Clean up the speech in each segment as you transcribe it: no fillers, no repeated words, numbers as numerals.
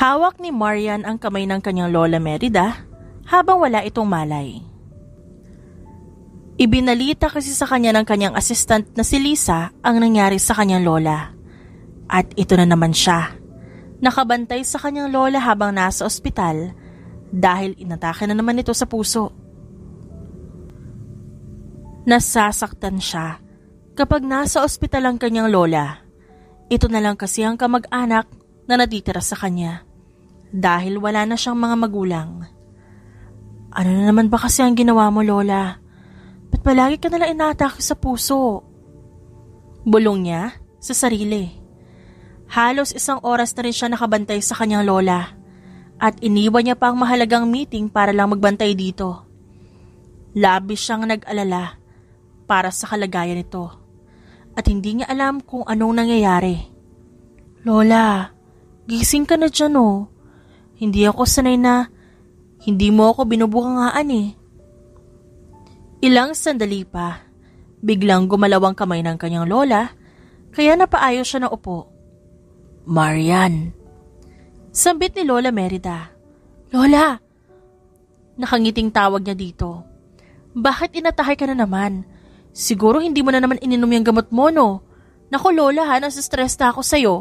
Hawak ni Marian ang kamay ng kanyang Lola Merida habang wala itong malay. Ibinalita kasi sa kanya ng kanyang assistant na si Lisa ang nangyari sa kanyang lola. At ito na naman siya. Nakabantay sa kanyang lola habang nasa ospital dahil inatake na naman ito sa puso. Nasasaktan siya kapag nasa ospital ang kanyang lola. Ito na lang kasi ang kamag-anak na natitira sa kanya dahil wala na siyang mga magulang. Ano na naman ba kasi ang ginawa mo, Lola? Ba't palagi ka nalang inaatake sa puso? Bulong niya sa sarili. Halos 1 oras na rin siya nakabantay sa kanyang lola at iniwan niya pa ang mahalagang meeting para lang magbantay dito. Labis siyang nag-alala para sa kalagayan nito at hindi niya alam kung anong nangyayari. Lola, gising ka na dyan oh. Hindi ako sanay na hindi mo ako binubukangaan eh. Ilang sandali pa, biglang gumalaw ang kamay ng kanyang lola, kaya napaayos siya na upo. Marian. Sambit ni Lola Merida. Lola! Nakangiting tawag niya dito. Bakit inatahay ka na naman? Siguro hindi mo na naman ininom yung gamot mo, no? Naku Lola ha, nasa-stress na ako sa'yo.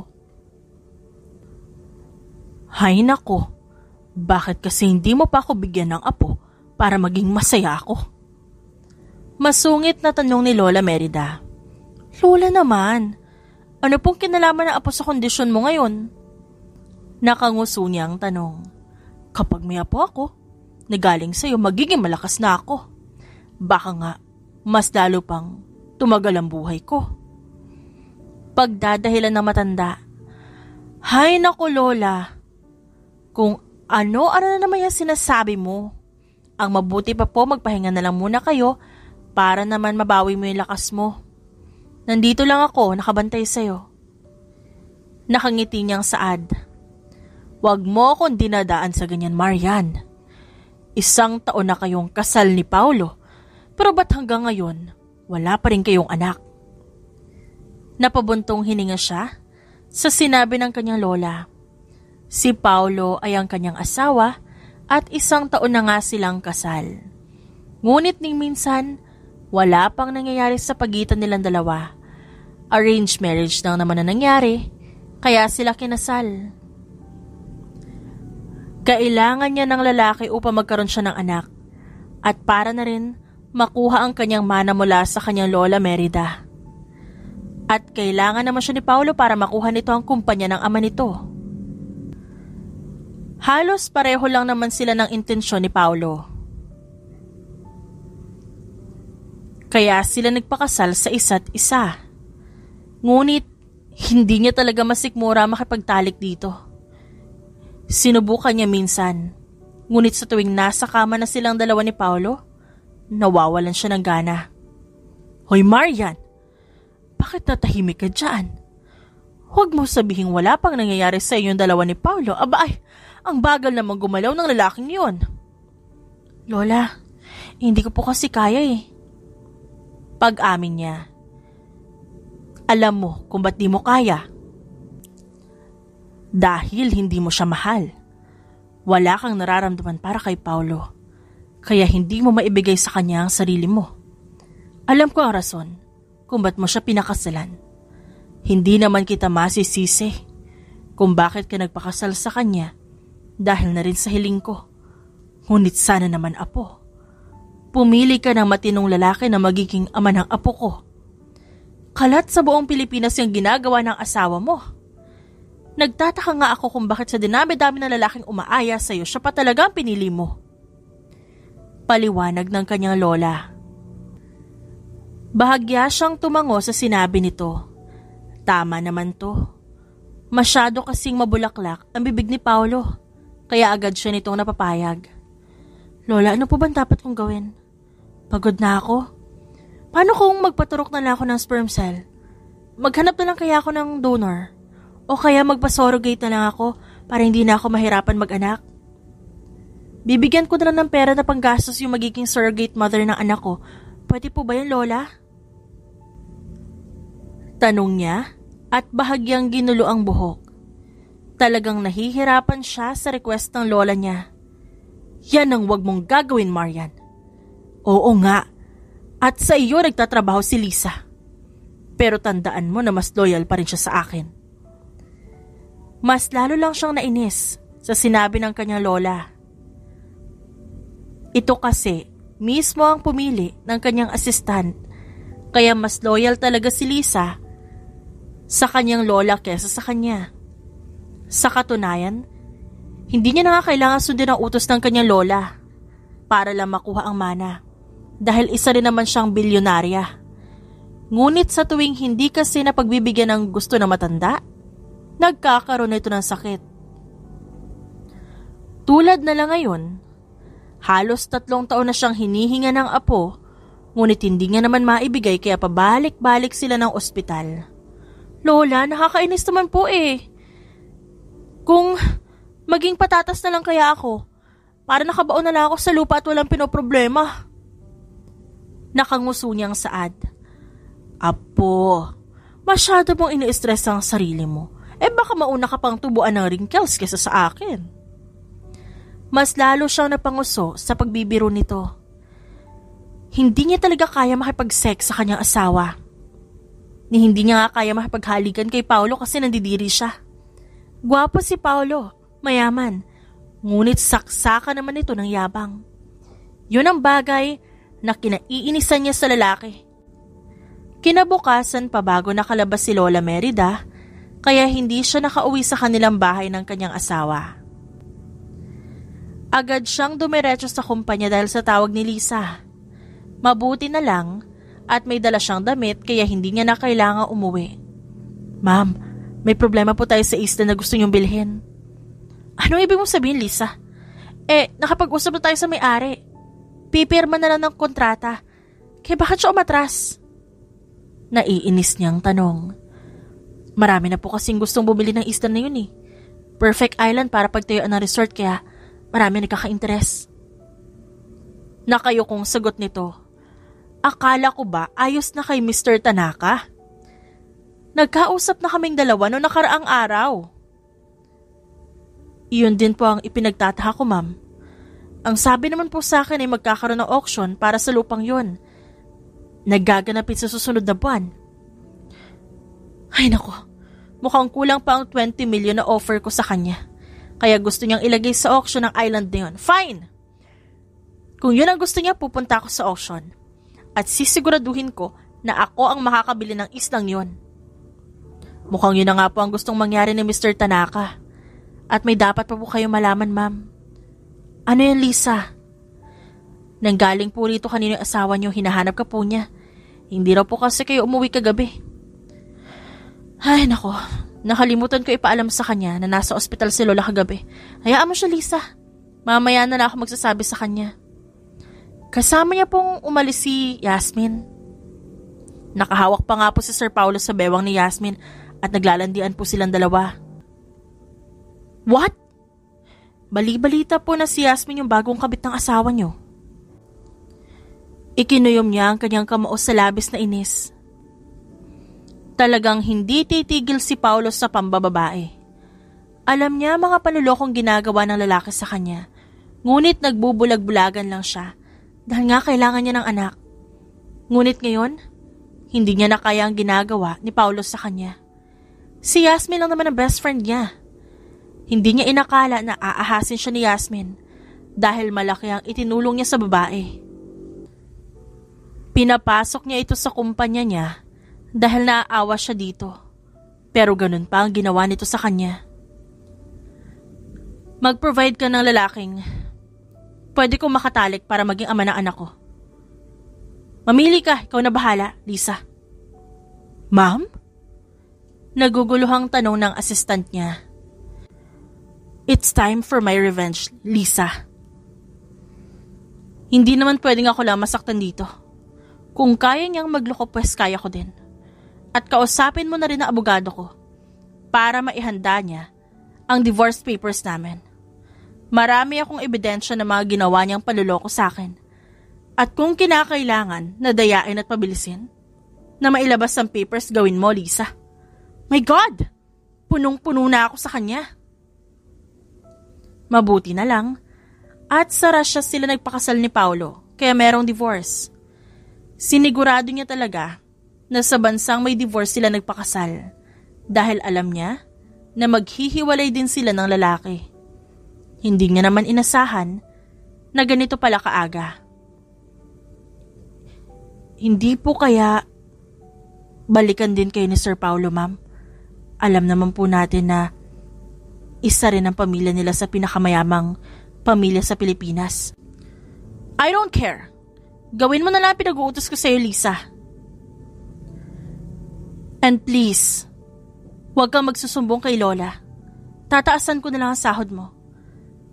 Hay nako, bakit kasi hindi mo pa ako bigyan ng apo para maging masaya ako? Masungit na tanong ni Lola Merida. Lola naman, ano pong kinalaman ng apo sa kondisyon mo ngayon? Nakanguso niya ang tanong. Kapag may apo ako, na galing sa'yo magiging malakas na ako. Baka nga, mas lalo pang tumagal ang buhay ko. Pagdadahilan ng matanda. Hay naku Lola, kung ano-ano na naman yung sinasabi mo. Ang mabuti pa po magpahinga na lang muna kayo para naman mabawi mo yung lakas mo. Nandito lang ako, nakabantay sa'yo. Nakangiti niyang saad. Huwag mo akong dinadaan sa ganyan, Marian. 1 taon na kayong kasal ni Paulo, pero ba't hanggang ngayon, wala pa rin kayong anak? Napabuntong hininga siya sa sinabi ng kanyang lola. Si Paulo ay ang kanyang asawa at 1 taon na nga silang kasal. Ngunit ning minsan, wala pang nangyayari sa pagitan nilang dalawa. Arranged marriage lang naman na nangyari, kaya sila kinasal. Kailangan niya ng lalaki upang magkaroon siya ng anak at para na rin makuha ang kanyang mana mula sa kanyang Lola Merida. At kailangan naman siya ni Paulo para makuha nito ang kumpanya ng ama nito. Halos pareho lang naman sila ng intensyon ni Paulo. Kaya sila nagpakasal sa isa't isa. Ngunit hindi niya talaga masikmura makipagtalik dito. Sinubukan niya minsan, ngunit sa tuwing nasa kama na silang dalawa ni Paulo, nawawalan siya ng gana. Hoy Marian, bakit natahimik ka dyan? Huwag mo sabihing wala pang nangyayari sa inyong dalawa ni Paulo. Aba ay, ang bagal namang gumalaw ng lalaking yun. Lola, hindi ko po kasi kaya eh. Pag-amin niya. Alam mo kung ba't di mo kaya? Dahil hindi mo siya mahal. Wala kang nararamdaman para kay Paulo. Kaya hindi mo maibigay sa kanya ang sarili mo. Alam ko ang rason kung ba't mo siya pinakasalan. Hindi naman kita masisisi kung bakit ka nagpakasal sa kanya dahil na rin sa hiling ko. Ngunit sana naman apo. Pumili ka ng matinong lalaki na magiging ama ng apo ko. Kalat sa buong Pilipinas yung ginagawa ng asawa mo. Nagtataka nga ako kung bakit sa dinami-dami ng lalaking umaaya sa'yo, siya pa talaga ang pinili mo. Paliwanag ng kanyang lola. Bahagya siyang tumango sa sinabi nito. Tama naman to. Masyado kasing mabulaklak ang bibig ni Paulo, kaya agad siya nitong napapayag. Lola, ano po ba dapat kong gawin? Pagod na ako. Paano kung magpaturok na lang ako ng sperm cell? Maghanap na lang kaya ako ng donor? O kaya magpa-surrogate na lang ako para hindi na ako mahirapan mag-anak? Bibigyan ko na lang ng pera na panggastos yung magiging surrogate mother ng anak ko. Pwede po ba yun, Lola? Tanong niya at bahagyang ginulo ang buhok. Talagang nahihirapan siya sa request ng lola niya. Yan ang wag mong gagawin, Marian. Oo nga, at sa iyo nagtatrabaho si Lisa. Pero tandaan mo na mas loyal pa rin siya sa akin. Mas lalo lang siyang nainis sa sinabi ng kanyang lola. Ito kasi mismo ang pumili ng kanyang assistant, kaya mas loyal talaga si Lisa sa kanyang lola kesa sa kanya. Sa katunayan, hindi niya na nga kailangan sundin ang utos ng kanyang lola para lang makuha ang mana dahil isa rin naman siyang bilyonarya. Ngunit sa tuwing hindi kasi napagbibigyan ng gusto ng matanda, nagkakaroon ito ng sakit. Tulad na lang ngayon, halos 3 taon na siyang hinihinga ng apo, ngunit hindi niya naman maibigay kaya pabalik-balik sila ng ospital. Lola, nakakainis naman po eh. Kung maging patatas na lang kaya ako, para nakabaon na lang ako sa lupa at walang pinoproblema. Nakanguso niyang saad. Apo, masyado mong ini-stress ang sarili mo. Baka mauna ka pang tubuan ng wrinkles kesa sa akin. Mas lalo siyang napanguso sa pagbibiro nito. Hindi niya talaga kaya makipag-sex sa kanyang asawa. Hindi niya nga kaya makipaghalikan kay Paolo kasi nandidiri siya. Gwapo si Paolo, mayaman, ngunit saksakan naman ito ng yabang. Yun ang bagay na kinaiinisan niya sa lalaki. Kinabukasan pa bago nakalabas si Lola Merida, kaya hindi siya nakauwi sa kanilang bahay ng kanyang asawa. Agad siyang dumiretso sa kumpanya dahil sa tawag ni Lisa. Mabuti na lang at may dala siyang damit kaya hindi niya na kailangang umuwi. Ma'am, may problema po tayo sa isla na gusto niyong bilhin. Ano ibig mong sabihin, Lisa? Nakapag-usap na tayo sa may-ari. Pipirma na lang ng kontrata. Kaya bakit siya umatras? Naiinis niyang tanong. Marami na po kasing gustong bumili ng isla na yun eh. Perfect island para pagtayuan ng resort kaya marami nagkaka-interes. Nakayokong sagot nito. Akala ko ba ayos na kay Mr. Tanaka? Nagkausap na kaming dalawa noong nakaraang araw. Iyon din po ang ipinagtataka ko, ma'am. Ang sabi naman po sa akin ay magkakaroon ng auction para sa lupang yun. Naggaganapin sa susunod na buwan. Ay nako, mukhang kulang pa ang 20 million na offer ko sa kanya. Kaya gusto niyang ilagay sa auction ang island na yun. Fine! Kung yun ang gusto niya, pupunta ako sa auction. At sisiguraduhin ko na ako ang makakabili ng islang yun. Mukhang yun na nga po ang gustong mangyari ni Mr. Tanaka. At may dapat pa po kayo malaman, ma'am. Ano yan, Lisa? Nanggaling po rito kanino yung asawa niyo, hinahanap ka po niya. Hindi raw po kasi kayo umuwi kagabi. Ay, nako. Nakalimutan ko ipaalam sa kanya na nasa ospital si Lola kagabi. Hayaan mo siya, Lisa. Mamaya na ako magsasabi sa kanya. Kasama niya pong umalis si Yasmin. Nakahawak pa nga po si Sir Paulo sa bewang ni Yasmin at naglalandian po silang dalawa. What? Bali-balita po na si Yasmin yung bagong kabit ng asawa niyo. Ikinuyom niya ang kanyang kamao sa labis na inis. Talagang hindi titigil si Paulo sa pambababae. Alam niya mga panulokong ginagawa ng lalaki sa kanya, ngunit nagbubulag-bulagan lang siya dahil nga kailangan niya ng anak. Ngunit ngayon, hindi niya na kaya ang ginagawa ni Paulo sa kanya. Si Yasmin lang naman ang best friend niya. Hindi niya inakala na aahasin siya ni Yasmin dahil malaki ang itinulong niya sa babae. Pinapasok niya ito sa kumpanya niya dahil naaawa siya dito. Pero ganun pa ang ginawa nito sa kanya. Mag-provide ka ng lalaking pwede kong makatalik para maging ama ng anak ko. Mamili ka, ikaw na bahala, Lisa. Ma'am? Naguguluhang tanong ng assistant niya. It's time for my revenge, Lisa. Hindi naman pwedeng ako lang masaktan dito. Kung kaya niyang magloko, pues kaya ko din. At kausapin mo na rin ang abogado ko para maihanda niya ang divorce papers namin. Marami akong ebidensya na mga ginawa niyang panluloko sa akin. At kung kinakailangan na dayain at pabilisin, na mailabas ang papers, gawin mo, Lisa. My God! Punong-puno na ako sa kanya. Mabuti na lang at sa Russia sila nagpakasal ni Paulo kaya merong divorce. Sinigurado niya talaga na sa bansang may divorce sila nagpakasal dahil alam niya na maghihiwalay din sila ng lalaki. Hindi niya naman inasahan na ganito pala kaaga. Hindi po kaya balikan din kayo ni Sir Paulo, ma'am? Alam naman po natin na isa rin ang pamilya nila sa pinakamayamang pamilya sa Pilipinas. I don't care. Gawin mo na lang pinag-uutos ko sa'yo, Lisa. And please, huwag kang magsusumbong kay Lola. Tataasan ko na lang ang sahod mo.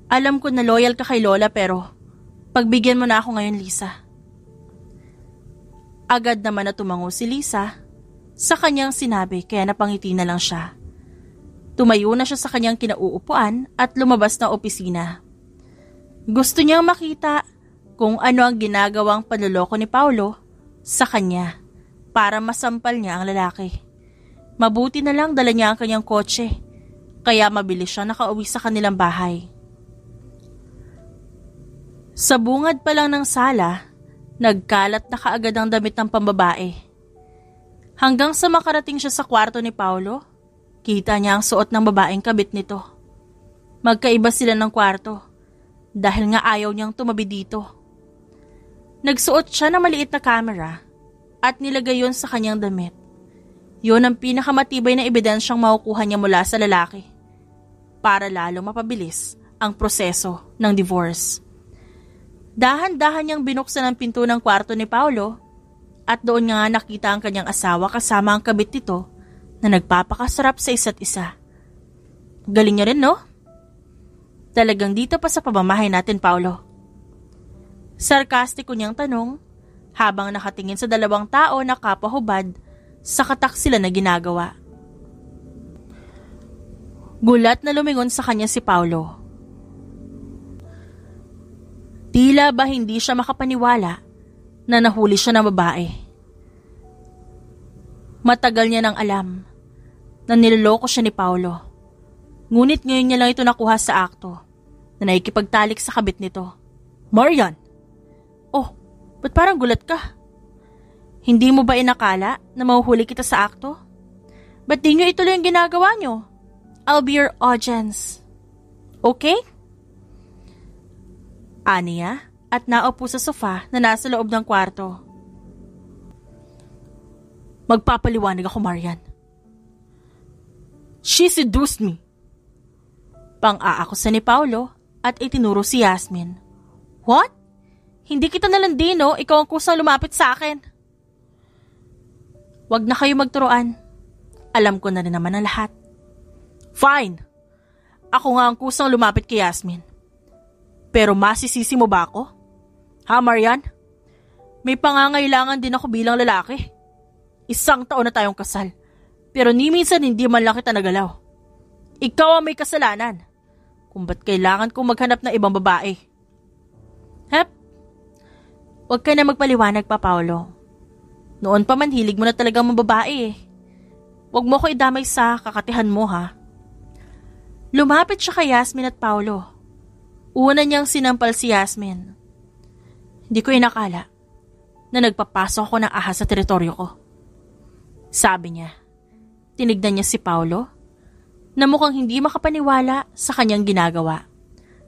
Alam ko na loyal ka kay Lola pero pagbigyan mo na ako ngayon, Lisa. Agad naman na tumango si Lisa sa kanyang sinabi kaya napangiti na lang siya. Tumayo na siya sa kanyang kinauupuan at lumabas na opisina. Gusto niyang makita kung ano ang ginagawang panloloko ni Paulo sa kanya para masampal niya ang lalaki. Mabuti na lang dala niya ang kanyang kotse, kaya mabilis siya nakauwi sa kanilang bahay. Sa bungad pa lang ng sala, nagkalat na kaagad ang damit ng pambabae. Hanggang sa makarating siya sa kwarto ni Paulo, kita niya ang suot ng babaeng kabit nito. Magkaiba sila ng kwarto dahil nga ayaw niyang tumabi dito. Nagsuot siya ng maliit na camera at nilagay yon sa kanyang damit. Yon ang pinakamatibay na ebidensyang makukuha niya mula sa lalaki para lalong mapabilis ang proseso ng divorce. Dahan-dahan niyang binuksan ang pinto ng kwarto ni Paulo at doon nga nakita ang kanyang asawa kasama ang kabit nito na nagpapakasarap sa isa't isa. Galing niya rin, no? Talagang dito pa sa pamamahay natin, Paulo. Sarkastiko niyang tanong habang nakatingin sa dalawang tao na kapahubad sa katak sila na ginagawa. Gulat na lumingon sa kanya si Paulo. Tila ba hindi siya makapaniwala na nahuli siya ng babae. Matagal niya nang alam na niloloko siya ni Paulo. Ngunit ngayon niya lang ito nakuha sa akto na nakikipagtalik sa kabit nito. Marian! Oh, ba't parang gulat ka? Hindi mo ba inakala na mahuhuli kita sa akto? Ba't di nyo ituloy ang ginagawa nyo? I'll be your audience. Okay? Aniya at naupo sa sofa na nasa loob ng kwarto. Magpapaliwanag ako, Marian. She seduced me. Pang-aakusa ni Paulo at itinuro si Yasmin. What? Hindi kita nalandino, ikaw ang kusang lumapit sa akin. Wag na kayo magturuan. Alam ko na rin naman ang lahat. Fine. Ako nga ang kusang lumapit kay Yasmin. Pero masisisi mo ba ako? Ha, Marian? May pangangailangan din ako bilang lalaki. 1 taon na tayong kasal. Pero ni minsan hindi man lang kita nagalaw. Ikaw ang may kasalanan. Kung ba't kailangan kong maghanap ng ibang babae. Hep? Huwag ka na magpaliwanag pa, Paulo. Noon pa man hilig mo na talagang mababae eh. Huwag mo ko idamay sa kakatihan mo, ha? Lumapit siya kay Yasmin at Paulo. Una niyang sinampal si Yasmin. Hindi ko inakala na nagpapasok ako ng ahas sa teritoryo ko. Sabi niya. Tinignan niya si Paulo na mukhang hindi makapaniwala sa kanyang ginagawa.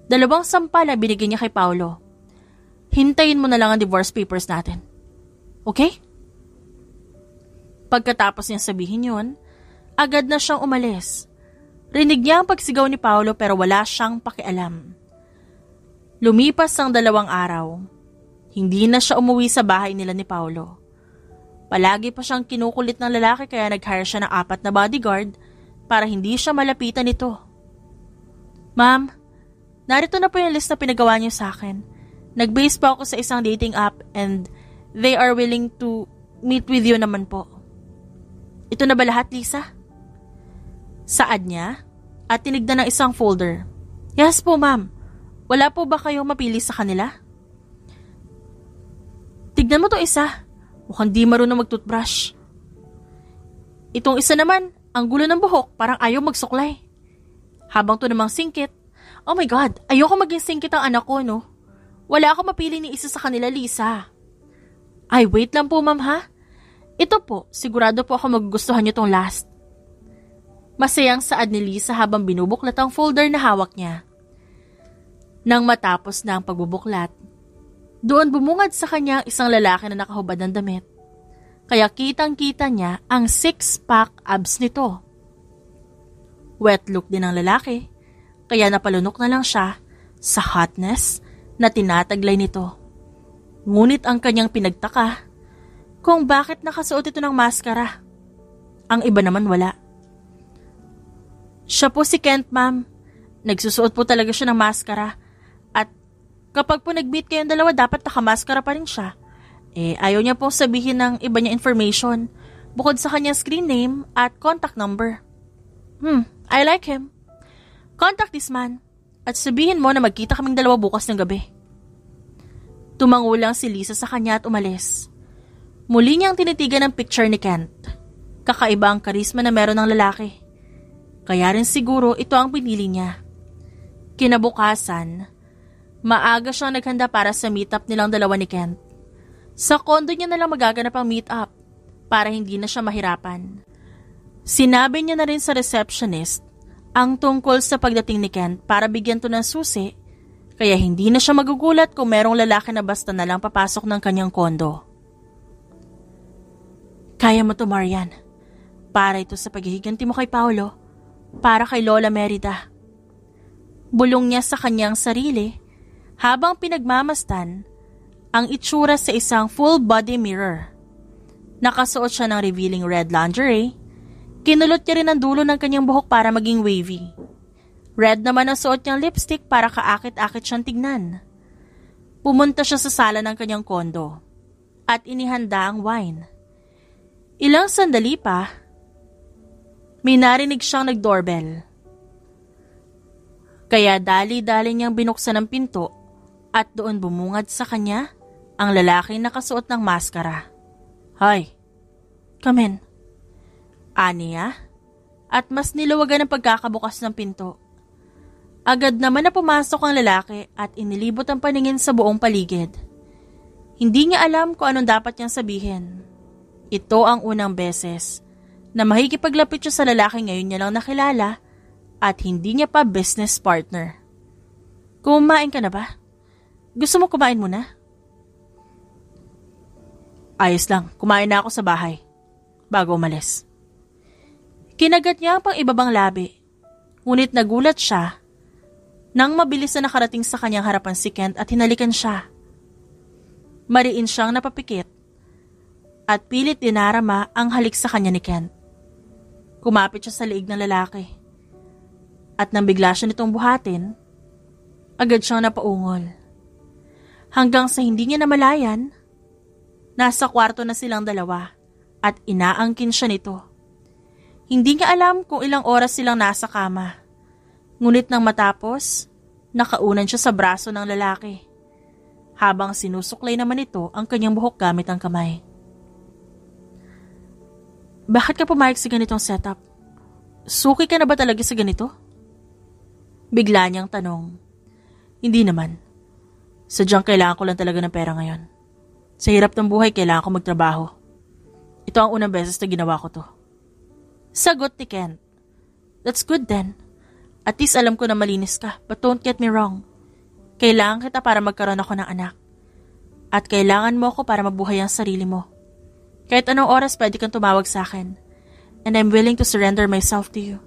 2 sampal na binigyan niya kay Paulo. Hintayin mo na lang ang divorce papers natin. Okay? Pagkatapos niya sabihin yun, agad na siyang umalis. Rinig niya ang pagsigaw ni Paulo pero wala siyang pakialam. Lumipas ang 2 araw. Hindi na siya umuwi sa bahay nila ni Paulo. Palagi pa siyang kinukulit ng lalaki kaya nag-hire siya ng 4 na bodyguard para hindi siya malapitan nito. Ma'am, narito na po yung list na pinagawa niyo sa akin. Nag-base pa ako sa isang dating app and they are willing to meet with you naman po. Ito na ba lahat, Lisa? Saad niya at tinignan ng isang folder. Yes po, ma'am. Wala po ba kayong mapili sa kanila? Tignan mo to isa. Mukhang di marunong mag-toothbrush. Itong isa naman, ang gulo ng buhok, parang ayaw magsuklay. Habang to namang singkit, Oh my God, ayoko maging singkit ang anak ko, no? Wala ako mapili ni isa sa kanila, Lisa. Ay, wait lang po, ma'am, ha? Ito po, sigurado po ako magugustuhan niyo tong last. Masayang saad ni Lisa habang binubuklat ang folder na hawak niya. Nang matapos na ang pagbubuklat, doon bumungad sa kanya isang lalaki na nakahubad ng damit. Kaya kitang-kita niya ang 6-pack abs nito. Wet look din ang lalaki, kaya napalunok na lang siya sa hotness na tinataglay nito. Ngunit ang kanyang pinagtaka kung bakit nakasuot ito ng maskara. Ang iba naman wala. Siya po si Kent, ma'am. Nagsusuot po talaga siya ng maskara. At kapag po nag-meet kayong dalawa, dapat nakamaskara pa rin siya. Ayaw niya pong sabihin ng iba niya information bukod sa kanyang screen name at contact number. I like him. Contact this man at sabihin mo na magkita kaming dalawa bukas ng gabi. Tumangulang si Lisa sa kanya at umalis. Muli niyang tinitigan ang picture ni Kent. Kakaiba ang karisma na meron ng lalaki. Kaya rin siguro ito ang pinili niya. Kinabukasan, maaga siyang naghanda para sa meetup nilang dalawa ni Kent. Sa kondo niya na lang magaganap ang meetup para hindi na siya mahirapan. Sinabi niya na rin sa receptionist ang tungkol sa pagdating ni Kent para bigyan to ng susi, kaya hindi na siya magugulat kung merong lalaki na basta na lang papasok ng kanyang kondo. Kaya mo to, Marian. Para ito sa paghihiganti mo kay Paolo, para kay Lola Merida. Bulong niya sa kanyang sarili habang pinagmamastan ang itsura sa isang full body mirror. Nakasuot siya ng revealing red lingerie. Kinulot niya rin ang dulo ng kanyang buhok para maging wavy. Red naman ang suot niyang lipstick para kaakit-akit siyang tignan. Pumunta siya sa sala ng kanyang kondo at inihanda ang wine. Ilang sandali pa, may narinig siyang nag-doorbell. Kaya dali-dali niyang binuksan ang pinto at doon bumungad sa kanya ang lalaking nakasuot ng maskara. Hi, come in. Aniya, at mas niluwagan ang pagkakabukas ng pinto. Agad naman na pumasok ang lalaki at inilibot ang paningin sa buong paligid. Hindi niya alam kung anong dapat niyang sabihin. Ito ang unang beses na mahikipaglapit siya sa lalaki ngayon niya lang nakilala at hindi niya pa business partner. Kumain ka na ba? Gusto mo kumain muna? Ayos lang, kumain na ako sa bahay bago umalis. Kinagat niya ang pang-ibabang labi, ngunit nagulat siya nang mabilis na nakarating sa kanyang harapan si Kent at hinalikan siya. Mariin siyang napapikit at pilit dinarama ang halik sa kanya ni Kent. Kumapit siya sa liig ng lalaki at nang bigla siya nitong buhatin, agad siyang napaungol. Hanggang sa hindi niya namalayan, nasa kwarto na silang dalawa at inaangkin siya nito. Hindi niya alam kung ilang oras silang nasa kama. Ngunit nang matapos, nakaunan siya sa braso ng lalaki. Habang sinusuklay naman ito ang kanyang buhok gamit ang kamay. Bakit ka pumayag sa ganitong setup? Suki ka na ba talaga sa ganito? Bigla niyang tanong. Hindi naman. Sadyang kailangan ko lang talaga ng pera ngayon. Sa hirap ng buhay, kailangan ko magtrabaho. Ito ang unang beses na ginawa ko to. Sagot ni Kent. That's good then. At least alam ko na malinis ka, but don't get me wrong. Kailangan kita para magkaroon ako ng anak. At kailangan mo ako para mabuhay ang sarili mo. Kahit anong oras pwede kang tumawag sa akin. And I'm willing to surrender myself to you.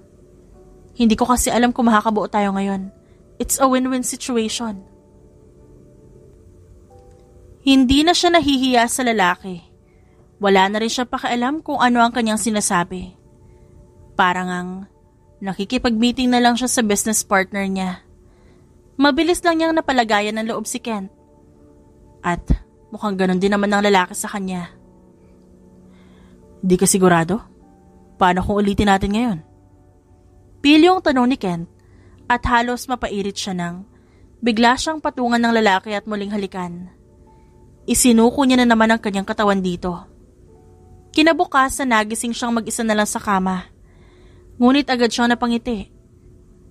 Hindi ko kasi alam kung makakabuo tayo ngayon. It's a win-win situation. Hindi na siya nahihiya sa lalaki. Wala na rin siya pakialam kung ano ang kanyang sinasabi. Parang ang nakikipag-meeting na lang siya sa business partner niya. Mabilis lang niyang napalagayan ng loob si Kent. At mukhang ganun din naman ng lalaki sa kanya. Di ka sigurado? Paano kung ulitin natin ngayon? Pilyong tanong ni Kent at halos mapairit siya nang bigla siyang patungan ng lalaki at muling halikan. Isinuko niya na naman ang kanyang katawan dito. Kinabukasan nagising siyang mag-isa na lang sa kama. Ngunit agad siyang napangiti.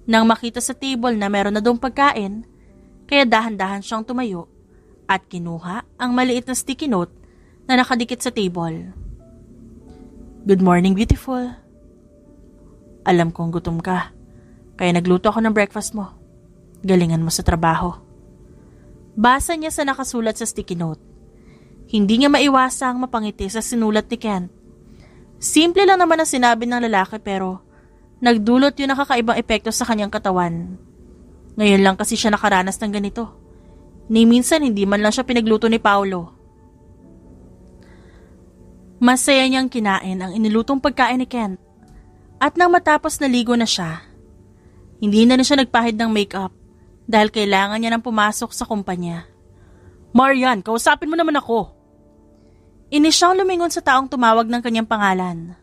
Nang makita sa table na meron na doong pagkain, kaya dahan-dahan siyang tumayo at kinuha ang maliit na sticky note na nakadikit sa table. Good morning, beautiful. Alam kong gutom ka, kaya nagluto ako ng breakfast mo. Galingan mo sa trabaho. Basa niya sa nakasulat sa sticky note. Hindi niya maiwasang mapangiti sa sinulat ni Kent. Simple lang naman ang sinabi ng lalaki pero nagdulot yun ng kakaibang epekto sa kanyang katawan. Ngayon lang kasi siya nakaranas ng ganito. Ni minsan hindi man lang siya pinagluto ni Paolo. Masaya niyang kinain ang inilutong pagkain ni Kent. At nang matapos naligo na siya, hindi na siya nagpahid ng makeup dahil kailangan niya nang pumasok sa kumpanya. Marian, kausapin mo naman ako. Inis siyang lumingon sa taong tumawag ng kanyang pangalan.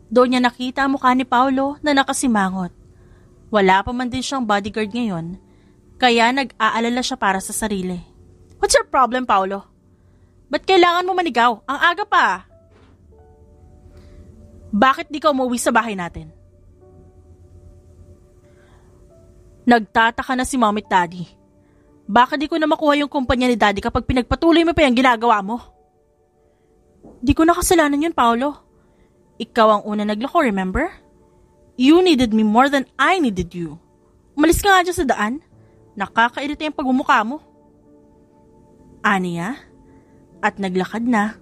Doon niya nakita ang mukha ni Paolo na nakasimangot. Wala pa man din siyang bodyguard ngayon, kaya nag-aalala siya para sa sarili. What's your problem, Paolo? Ba't kailangan mo manigaw? Ang aga pa. Bakit di ka umuwi sa bahay natin? Nagtataka na si Mom at Daddy. Baka di ko na makuha yung kumpanya ni Daddy kapag pinagpatuloy mo pa yung ginagawa mo. Di ko na kasalanan yun, Paolo. Ikaw ang una naglako, remember? You needed me more than I needed you. Umalis ka nga dyan sa daan. Nakakairita yung pagmumukha mo. Aniya? At naglakad na.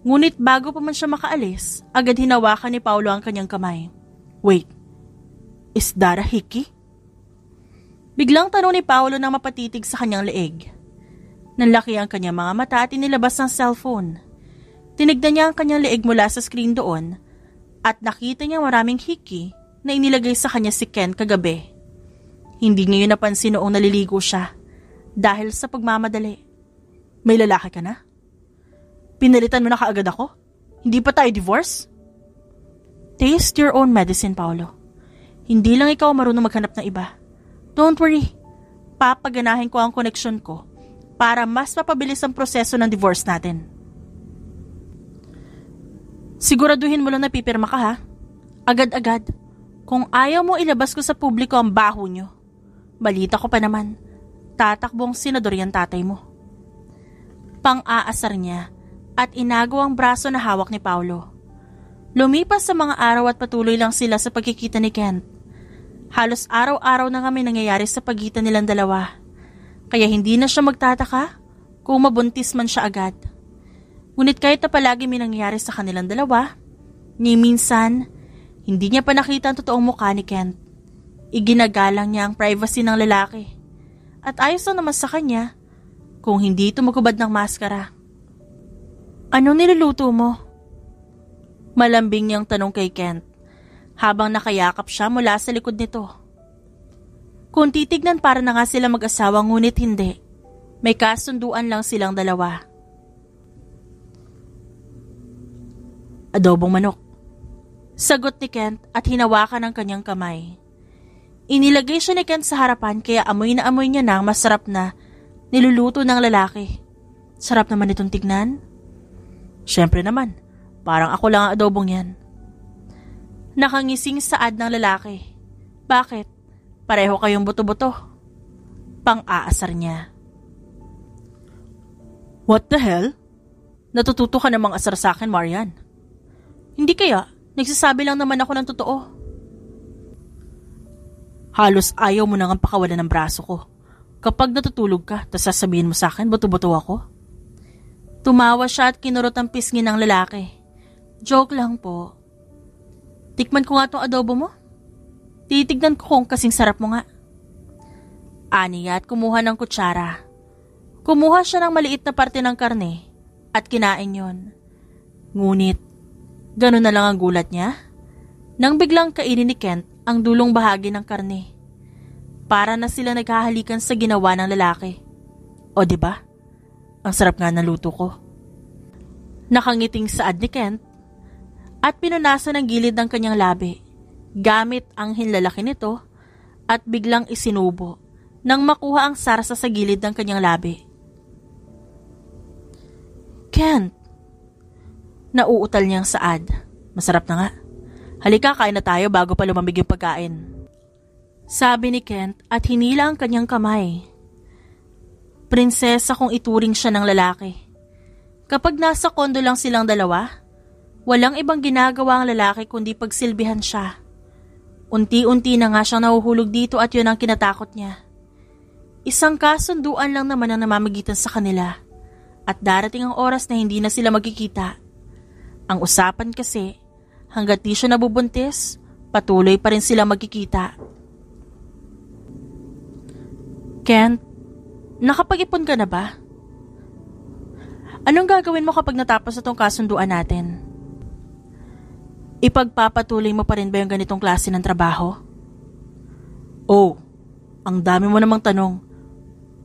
Ngunit bago pa man siya makaalis, agad hinawakan ni Paolo ang kanyang kamay. Wait, is that a hickey? Biglang tanong ni Paolo nang mapatitig sa kanyang leeg. Nanlaki ang kanyang mga mata at inilabas ng cellphone. Tinignan niya ang kanyang leeg mula sa screen doon at nakita niya maraming hickey na inilagay sa kanya si Ken kagabi. Hindi niya yun napansin noong naliligo siya dahil sa pagmamadali. May lalaki ka na? Pinalitan mo na kaagad ako? Hindi pa tayo divorce? Taste your own medicine, Paolo. Hindi lang ikaw marunong maghanap ng iba. Don't worry, papaganahin ko ang koneksyon ko para mas mapabilis ang proseso ng divorce natin. Siguraduhin mo lang na pipirma ka ha. Agad-agad. Kung ayaw mo ilabas ko sa publiko ang baho nyo. Balita ko pa naman, tatakbong senador yan tatay mo. Pang-aasar niya at inago ang braso na hawak ni Paolo. Lumipas sa mga araw at patuloy lang sila sa pagkikita ni Kent. Halos araw-araw na kami nangyayari sa pagitan nilang dalawa. Kaya hindi na siya magtataka kung mabuntis man siya agad. Ngunit kahit na palagi may nangyayari sa kanilang dalawa, ni minsan, hindi niya pa nakita ang totoong mukha ni Kent. Iginagalang niya ang privacy ng lalaki. At ayos lang naman sa kanya kung hindi tumagubad ng maskara. Anong niluluto mo? Malambing niyang tanong kay Kent habang nakayakap siya mula sa likod nito. Kung titignan para na nga sila mag-asawa ngunit hindi. May kasunduan lang silang dalawa. Adobong manok. Sagot ni Kent at hinawakan ang kanyang kamay. Inilagay siya ni Kent sa harapan kaya amoy na amoy niya na ang masarap na niluluto ng lalaki. Sarap naman itong tignan. Siyempre naman, parang ako lang ang adobong yan. Nakangising saad ng lalaki. Bakit? Pareho kayong buto-buto. Pang-aasar niya. What the hell? Natututo ka namang asar sa akin, Marian. Hindi kaya, nagsasabi lang naman ako ng totoo. Halos ayaw mo nang pakawalan ng braso ko. Kapag natutulog ka, tas sasabihin mo sa akin, buto-buto ako. Tumawa siya at kinurot ang pisngi ng lalaki. Joke lang po. Tikman ko nga tong adobo mo. Titignan ko kung kasing sarap mo nga. Aniya at kumuha ng kutsara. Kumuha siya ng maliit na parte ng karne at kinain yon. Ngunit, ganun na lang ang gulat niya nang biglang kainin ni Kent ang dulong bahagi ng karne. Para na sila naghahalikan sa ginawa ng lalaki. O diba? Ang sarap nga ng luto ko. Nakangiting saad ni Kent at pinunasan ng gilid ng kanyang labi gamit ang hinlalaki nito at biglang isinubo nang makuha ang sarsa sa gilid ng kanyang labi. Kent! Nauutal niyang saad. Masarap na nga. Halika, kain na tayo bago pa lumamig yung pagkain. Sabi ni Kent at hinila ang kanyang kamay. Prinsesa kung ituring siya ng lalaki. Kapag nasa kondo lang silang dalawa, walang ibang ginagawa ang lalaki kundi pagsilbihan siya. Unti-unti na nga siyang nahuhulog dito at yun ang kinatakot niya. Isang kasunduan lang naman ang namamagitan sa kanila at darating ang oras na hindi na sila magkikita. Ang usapan kasi, hanggat di siya nabubuntis, patuloy pa rin sila magkikita. Kent, nakapag-ipon ka na ba? Anong gagawin mo kapag natapos na tong kasunduan natin? Ipagpapatuloy mo pa rin ba yung ganitong klase ng trabaho? Oh, ang dami mo namang tanong.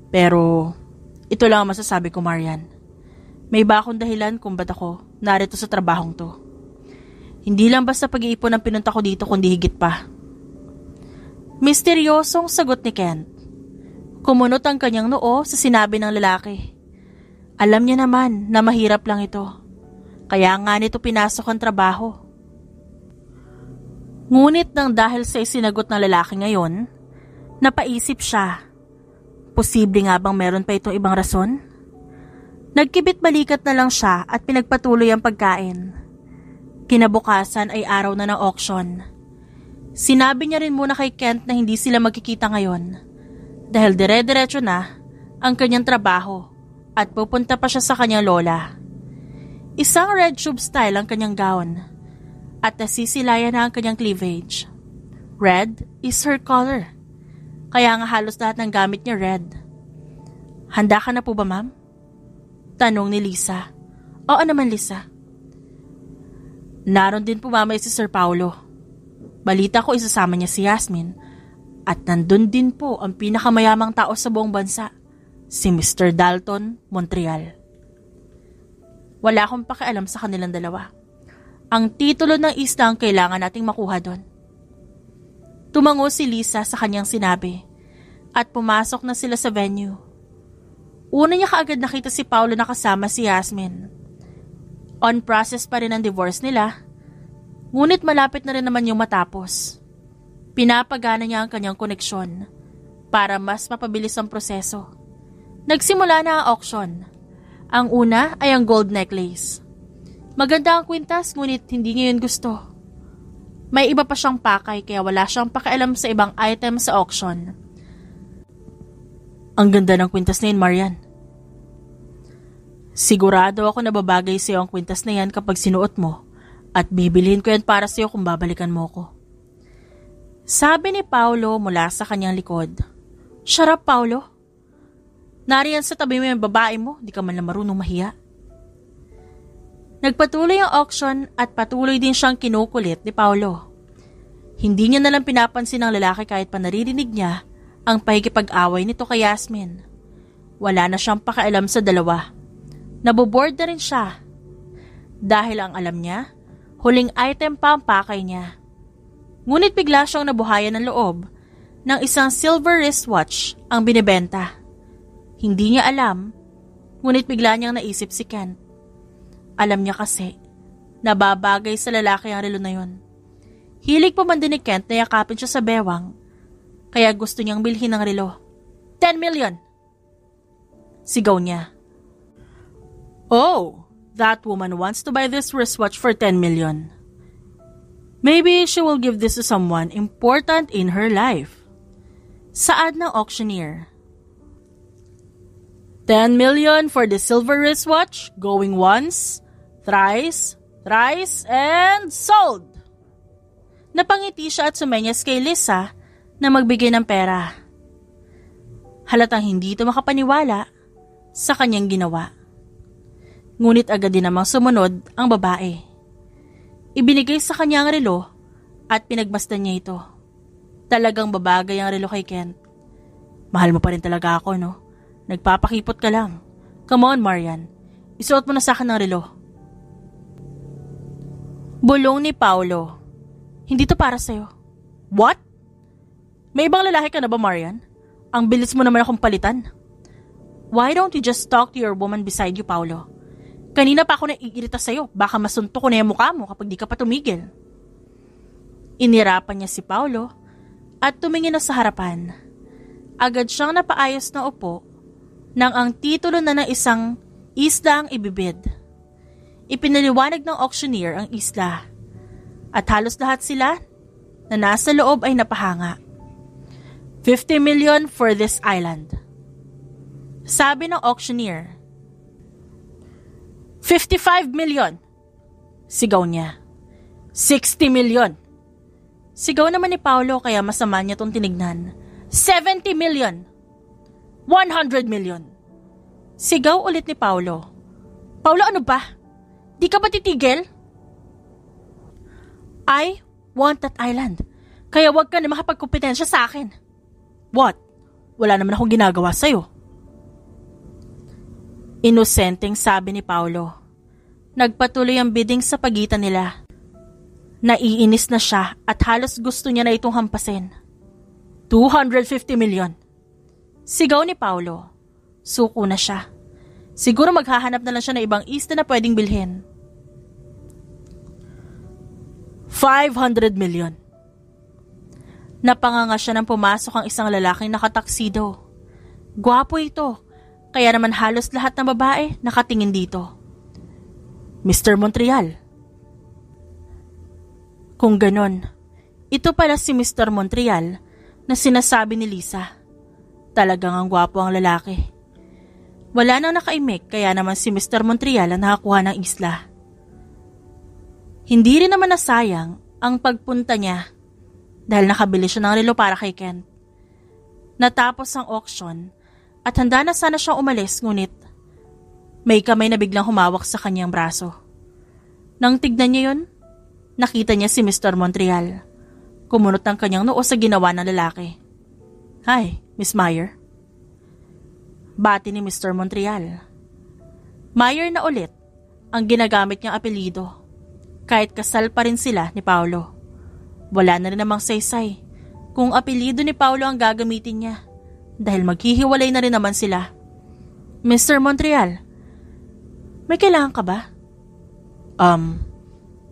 Pero, ito lang ang masasabi ko, Marian. May iba akong dahilan kung ba't ako narito sa trabahong to. Hindi lang basta pag-iipon ang pinunta ko dito kundi higit pa. Misteryosong sagot ni Kent. Kumunot ang kanyang noo sa sinabi ng lalaki. Alam niya naman na mahirap lang ito. Kaya nga nito pinasok ang trabaho. Ngunit nang dahil sa isinagot ng lalaki ngayon, napaisip siya. Posible nga bang meron pa itong ibang rason? Nagkibit-balikat na lang siya at pinagpatuloy ang pagkain. Kinabukasan ay araw na ng auction. Sinabi niya rin muna kay Kent na hindi sila magkikita ngayon. Dahil dire-diretso na ang kanyang trabaho at pupunta pa siya sa kanyang lola. Isang red tube style ang kanyang gown at nasisilayan na ang kanyang cleavage. Red is her color, kaya nga halos lahat ng gamit niya red. Handa ka na po ba, ma'am? Tanong ni Lisa. Oo naman, Lisa. Naroon din po mamaya si Sir Paulo. Balita ko isasama niya si Yasmin. At nandun din po ang pinakamayamang tao sa buong bansa, si Mr. Dalton Montreal. Wala akong pakialam sa kanilang dalawa. Ang titulo ng isla ang kailangan nating makuha doon. Tumango si Lisa sa kanyang sinabi at pumasok na sila sa venue. Una niya kaagad nakita si Paulo na kasama si Yasmin. On process pa rin ang divorce nila, ngunit malapit na rin naman yung matapos. Pinapagana niya ang kanyang koneksyon para mas mapabilis ang proseso. Nagsimula na ang auction. Ang una ay ang gold necklace. Maganda ang kwintas ngunit hindi niya yun gusto. May iba pa siyang pakay kaya wala siyang pakialam sa ibang item sa auction. Ang ganda ng kwintas na yun, Marian. Sigurado ako na babagay sa iyo ang kwintas na yan kapag sinuot mo at bibilhin ko yan para sa iyo kung babalikan mo ko. Sabi ni Paulo mula sa kanyang likod. Shut up, Paulo. Nariyan sa tabi mo yung babae mo, di ka man lang marunong mahiya. Nagpatuloy ang auction at patuloy din siyang kinukulit ni Paulo. Hindi niya nalang pinapansin ng lalaki kahit pa naririnig niya ang pahikipag-away nito kay Yasmin. Wala na siyang pakialam sa dalawa. Naboboard na rin siya. Dahil ang alam niya, huling item pa ang pakay niya. Ngunit bigla siyang nabuhayan ng loob ng isang silver wristwatch ang binibenta. Hindi niya alam, ngunit bigla niyang naisip si Kent. Alam niya kasi, nababagay sa lalaki ang relo na yun. Hilig pa man din ni Kent na yakapin siya sa bewang, kaya gusto niyang bilhin ng relo. 10 million! Sigaw niya. Oh, that woman wants to buy this wristwatch for 10 million. Maybe she will give this to someone important in her life. Saad ng auctioneer. 10 million for the silver wristwatch, going once, thrice, and sold! Napangiti siya at sumenyas kay Lisa na magbigay ng pera. Halatang hindi ito makapaniwala sa kanyang ginawa. Ngunit agad din namang sumunod ang babae. Ibinigay sa kanya ang relo at pinagmasdan niya ito. Talagang babagay ang relo kay Kent. Mahal mo pa rin talaga ako, no? Nagpapakipot ka lang. Come on, Marian. Isuot mo na sa akin ang relo. Bulong ni Paulo. Hindi to para sa'yo. What? May ibang lalaki ka na ba, Marian? Ang bilis mo naman akong palitan. Why don't you just talk to your woman beside you, Paulo? Kanina pa ako naiirita sa'yo. Baka masuntok ko na yung mukha mo kapag di ka pa tumigil. Inirapan niya si Paulo at tumingin na sa harapan. Agad siyang napaayos na upo nang ang titulo na ng isang isla ang ibibid. Ipinaliwanag ng auctioneer ang isla at halos lahat sila na nasa loob ay napahanga. 50 million for this island. Sabi ng auctioneer. 55 million. Sigaw niya. 60 million. Sigaw naman ni Paolo kaya masama niya tong tinignan. 70 million. 100 million. Sigaw ulit ni Paolo. Paolo, ano ba? Di ka ba titigil? I want that island. Kaya wag ka na makapagkompetensya sa akin. What? Wala naman akong ginagawa sa'yo. Inosenteng sabi ni Paolo. Nagpatuloy ang bidding sa pagitan nila. Naiinis na siya at halos gusto niya na itong hampasin. 250 million. Sigaw ni Paolo. Suko na siya. Siguro maghahanap na lang siya ng ibang isla na pwedeng bilhin. 500 million. Napanganga siya nang pumasok ang isang lalaking nakataksido. Gwapo ito, kaya naman halos lahat ng babae nakatingin dito. Mr. Montreal. Kung ganon, ito pala si Mr. Montreal na sinasabi ni Lisa. Talagang ang gwapo ang lalaki. Wala nang nakaimik kaya naman si Mr. Montreal ang nakakuha ng isla. Hindi rin naman nasayang ang pagpunta niya dahil nakabili siya ng relo para kay Kent. Natapos ang auction at handa na sana siyang umalis ngunit may kamay na biglang humawak sa kanyang braso. Nang tignan niya yun, nakita niya si Mr. Montreal. Kumunot ang kanyang noo sa ginawa ng lalaki. Hi, Miss Meyer. Bati ni Mr. Montreal. Meyer na ulit ang ginagamit niyang apelyido. Kahit kasal pa rin sila ni Paolo. Wala na rin namang saysay kung apelyido ni Paolo ang gagamitin niya dahil maghihiwalay na rin naman sila. Mr. Montreal, may kailangan ka ba?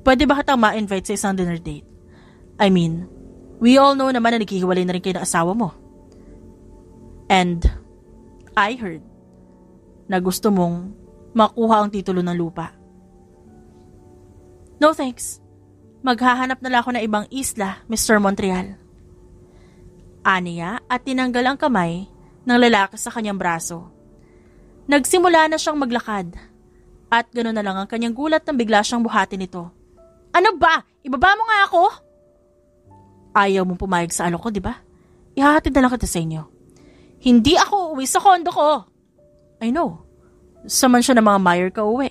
Pwede ba kitang ma-invite sa isang dinner date? I mean, we all know naman na naghihiwalay na rin kayo ng asawa mo. And I heard na gusto mong makuha ang titulo ng lupa. No thanks. Maghahanap na lang ako ng ibang isla, Mr. Montreal. Aniya at tinanggal ang kamay ng lalaki sa kanyang braso. Nagsimula na siyang maglakad at gano'n na lang ang kanyang gulat nang bigla siyang buhatin nito. Ano ba? Ibaba mo nga ako? Ayaw mong pumayag sa alok ko, di ba? Ihahatid na lang kita sa inyo. Hindi ako uuwi sa kondo ko. I know. Saman siya ng mga Meyer ka uwi.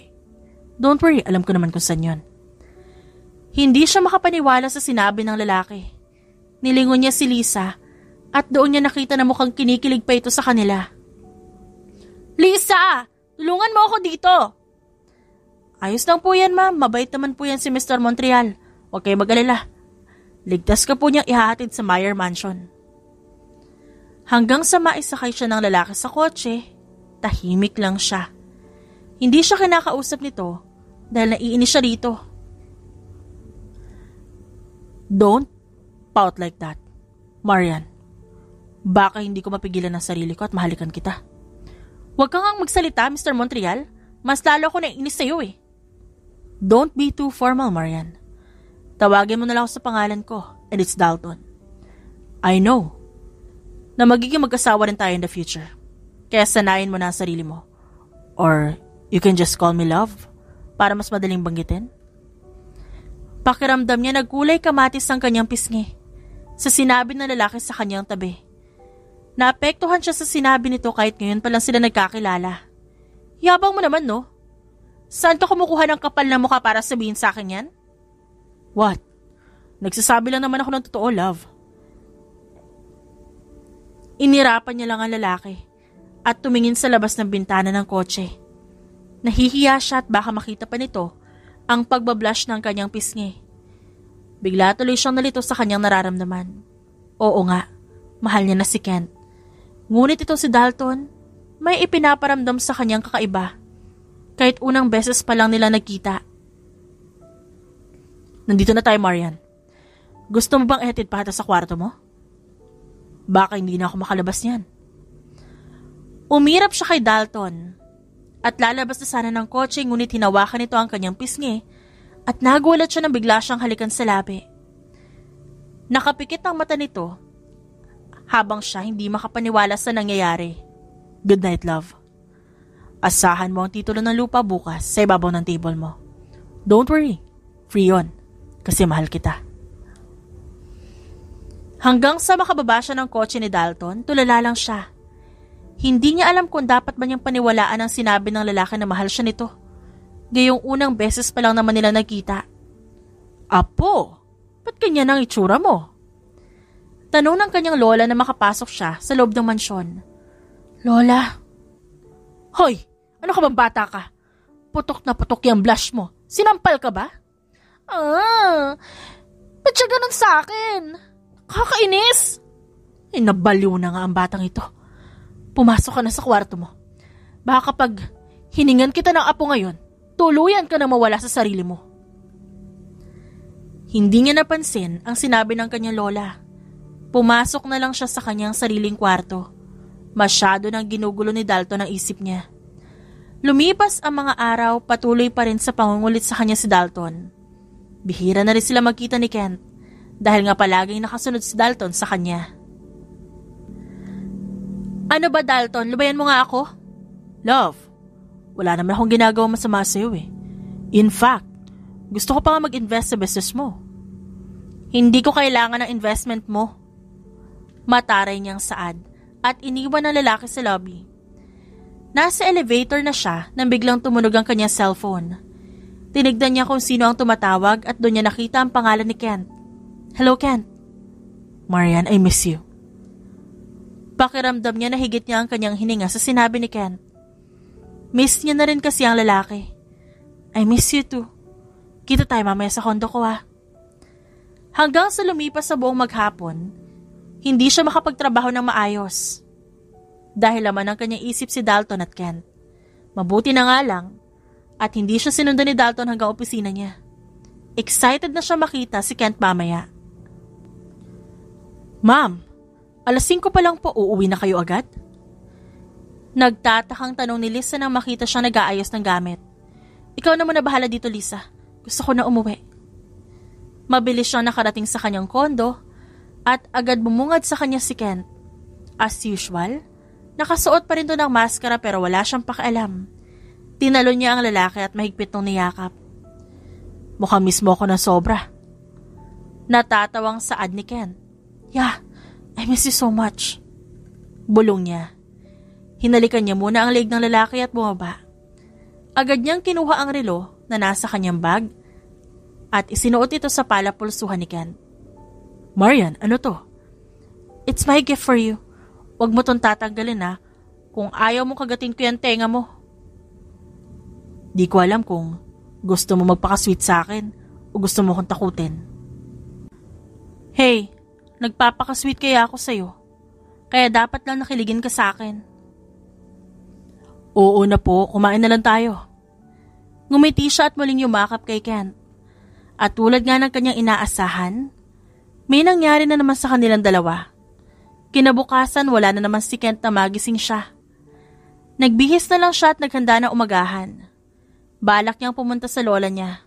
Don't worry, alam ko naman kung saan yun. Hindi siya makapaniwala sa sinabi ng lalaki. Nilingon niya si Lisa at doon niya nakita na mukhang kinikilig pa ito sa kanila. Lisa! Tulungan mo ako dito! Ayos lang po yan, ma'am. Mabait naman po yan si Mr. Montreal. Huwag kayo mag-alala. Ligtas ka po niyang ihahatid sa Meyer Mansion. Hanggang sa maisakay siya ng lalaki sa kotse, tahimik lang siya. Hindi siya kinakausap nito dahil naiinis siya rito. Don't pout like that, Marian. Baka hindi ko mapigilan ang sarili ko at mahalikan kita. Huwag kang magsalita, Mr. Montreal. Mas lalo ako naiinis sa'yo eh. Don't be too formal, Marian. Tawagin mo na lang ako sa pangalan ko, and it's Dalton. I know na magiging mag-asawa rin tayo in the future. Kaya sanayin mo na ang sarili mo. Or you can just call me love para mas madaling banggitin. Pakiramdam niya nagkulay kamatis ang kanyang pisngi sa sinabi ng lalaki sa kanyang tabi. Naapektuhan siya sa sinabi nito kahit ngayon pa lang sila nagkakilala. Yabang mo naman, no? Saan ka kumukuha ng kapal na mukha para sabihin sa akin yan? What? Nagsasabi lang naman ako ng totoo, love. Inirapan niya lang ang lalaki at tumingin sa labas ng bintana ng kotse. Nahihiya siya at baka makita pa nito ang pagbablush ng kanyang pisngi. Bigla tuloy siyang nalito sa kanyang nararamdaman. Oo nga, mahal niya na si Kent. Ngunit ito si Dalton, may ipinaparamdam sa kanyang kakaiba. Kahit unang beses pa lang nila nagkita. Nandito na tayo, Marian. Gusto mo bang ihatid pa kita sa kwarto mo? Baka hindi na ako makalabas niyan. Umirap siya kay Dalton at lalabas na sana ng kotse ngunit hinawakan nito ang kanyang pisngi at nagulat siya nang bigla siyang halikan sa labi. Nakapikit ang mata nito habang siya hindi makapaniwala sa nangyayari. Good night, love. Asahan mo ang titulo ng lupa bukas sa ibabaw ng table mo. Don't worry, free yon kasi mahal kita. Hanggang sa makababa siya ng kotse ni Dalton, tulala lang siya. Hindi niya alam kung dapat ba niyang paniwalaan ang sinabi ng lalaki na mahal siya nito. Gayong unang beses pa lang naman nila nagkita. Apo, ba't ganyan ang itsura mo? Tanong ng kanyang lola na makapasok siya sa loob ng mansyon. Lola? Hoy, ano ka bang bata ka? Putok na putok yung blush mo. Sinampal ka ba? Ba't siya ganun sa akin? Kakainis! Nabaliw na nga ang batang ito. Pumasok ka na sa kwarto mo. Baka kapag hiningan kita ng apo ngayon, tuluyan ka na mawala sa sarili mo. Hindi niya napansin ang sinabi ng kanyang lola. Pumasok na lang siya sa kanyang sariling kwarto. Masyado nang ginugulo ni Dalton ang isip niya. Lumipas ang mga araw, patuloy pa rin sa pangungulit sa kanya si Dalton. Bihira na rin sila magkita ni Kent dahil nga palaging nakasunod si Dalton sa kanya. Ano ba, Dalton? Lubayan mo nga ako? Love, wala naman akong ginagawa masama sa'yo eh. In fact, gusto ko pa nga mag-invest sa business mo. Hindi ko kailangan ng investment mo. Mataray niyang saad at iniwan ng lalaki sa lobby. Nasa elevator na siya nang biglang tumunog ang kanyang cellphone. Tinignan niya kung sino ang tumatawag at doon niya nakita ang pangalan ni Kent. Hello, Kent. Marian, I miss you. Pakiramdam niya na higit niya ang kanyang hininga sa sinabi ni Kent. Miss niya na rin kasi ang lalaki. I miss you too. Kita tayo mamaya sa kondo ko ha. Hanggang sa lumipas sa buong maghapon, hindi siya makapagtrabaho ng maayos. Dahil laman ng kanyang isip si Dalton at Kent. Mabuti na nga lang at hindi siya sinundan ni Dalton hanggang opisina niya. Excited na siya makita si Kent mamaya. Ma'am, alas 5 pa lang po, uuwi na kayo agad? Nagtatakang tanong ni Lisa nang makita siyang nag-aayos ng gamit. Ikaw na muna bahala dito, Lisa. Gusto ko na umuwi. Mabilis siyang nakarating sa kanyang kondo at agad bumungad sa kanya si Kent. As usual, nakasuot pa rin doon ng maskara pero wala siyang pakialam. Tinalo niya ang lalaki at mahigpit nung niyakap. Mukhang mismo ako ng sobra. Natatawang saad ni Kent. Yeah, I miss you so much. Bulong niya. Hinalikan niya muna ang leeg ng lalaki at bumaba. Agad niyang kinuha ang relo na nasa kanyang bag at isinuot ito sa palapulsuhan ni Kent. Marian, ano to? It's my gift for you. Huwag mo tong tatanggalin ha. Kung ayaw mo kagatin ko yung tenga mo. Di ko alam kung gusto mo magpaka-sweet sa akin o gusto mo kong takutin. Hey, nagpapaka-sweet kaya ako sa'yo. Kaya dapat lang nakiligin ka sa akin. Oo na po, kumain na lang tayo. Ngumiti siya at muling yumakap kay Kent. At tulad nga ng kanyang inaasahan, may nangyari na naman sa kanilang dalawa. Kinabukasan wala na naman si Kent na magising siya. Nagbihis na lang siya at naghanda na umagahan. Balak niyang pumunta sa lola niya.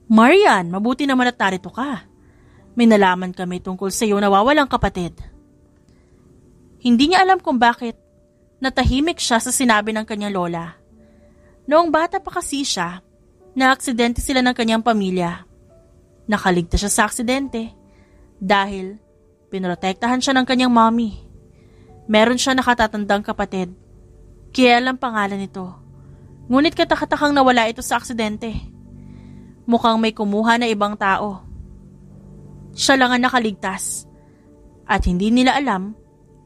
Marian, mabuti naman at narito ka. May nalaman kami tungkol sa iyo na nawawalang kapatid. Hindi niya alam kung bakit natahimik siya sa sinabi ng kanyang lola. Noong bata pa kasi siya, na-aksidente sila ng kanyang pamilya. Nakaligtas siya sa aksidente dahil pinoprotektahan siya ng kanyang mommy. Meron siya nakatatandang kapatid. Kiel ang pangalan nito. Ngunit katakatakang nawala ito sa aksidente. Mukhang may kumuha na ibang tao. Siya lang ang nakaligtas at hindi nila alam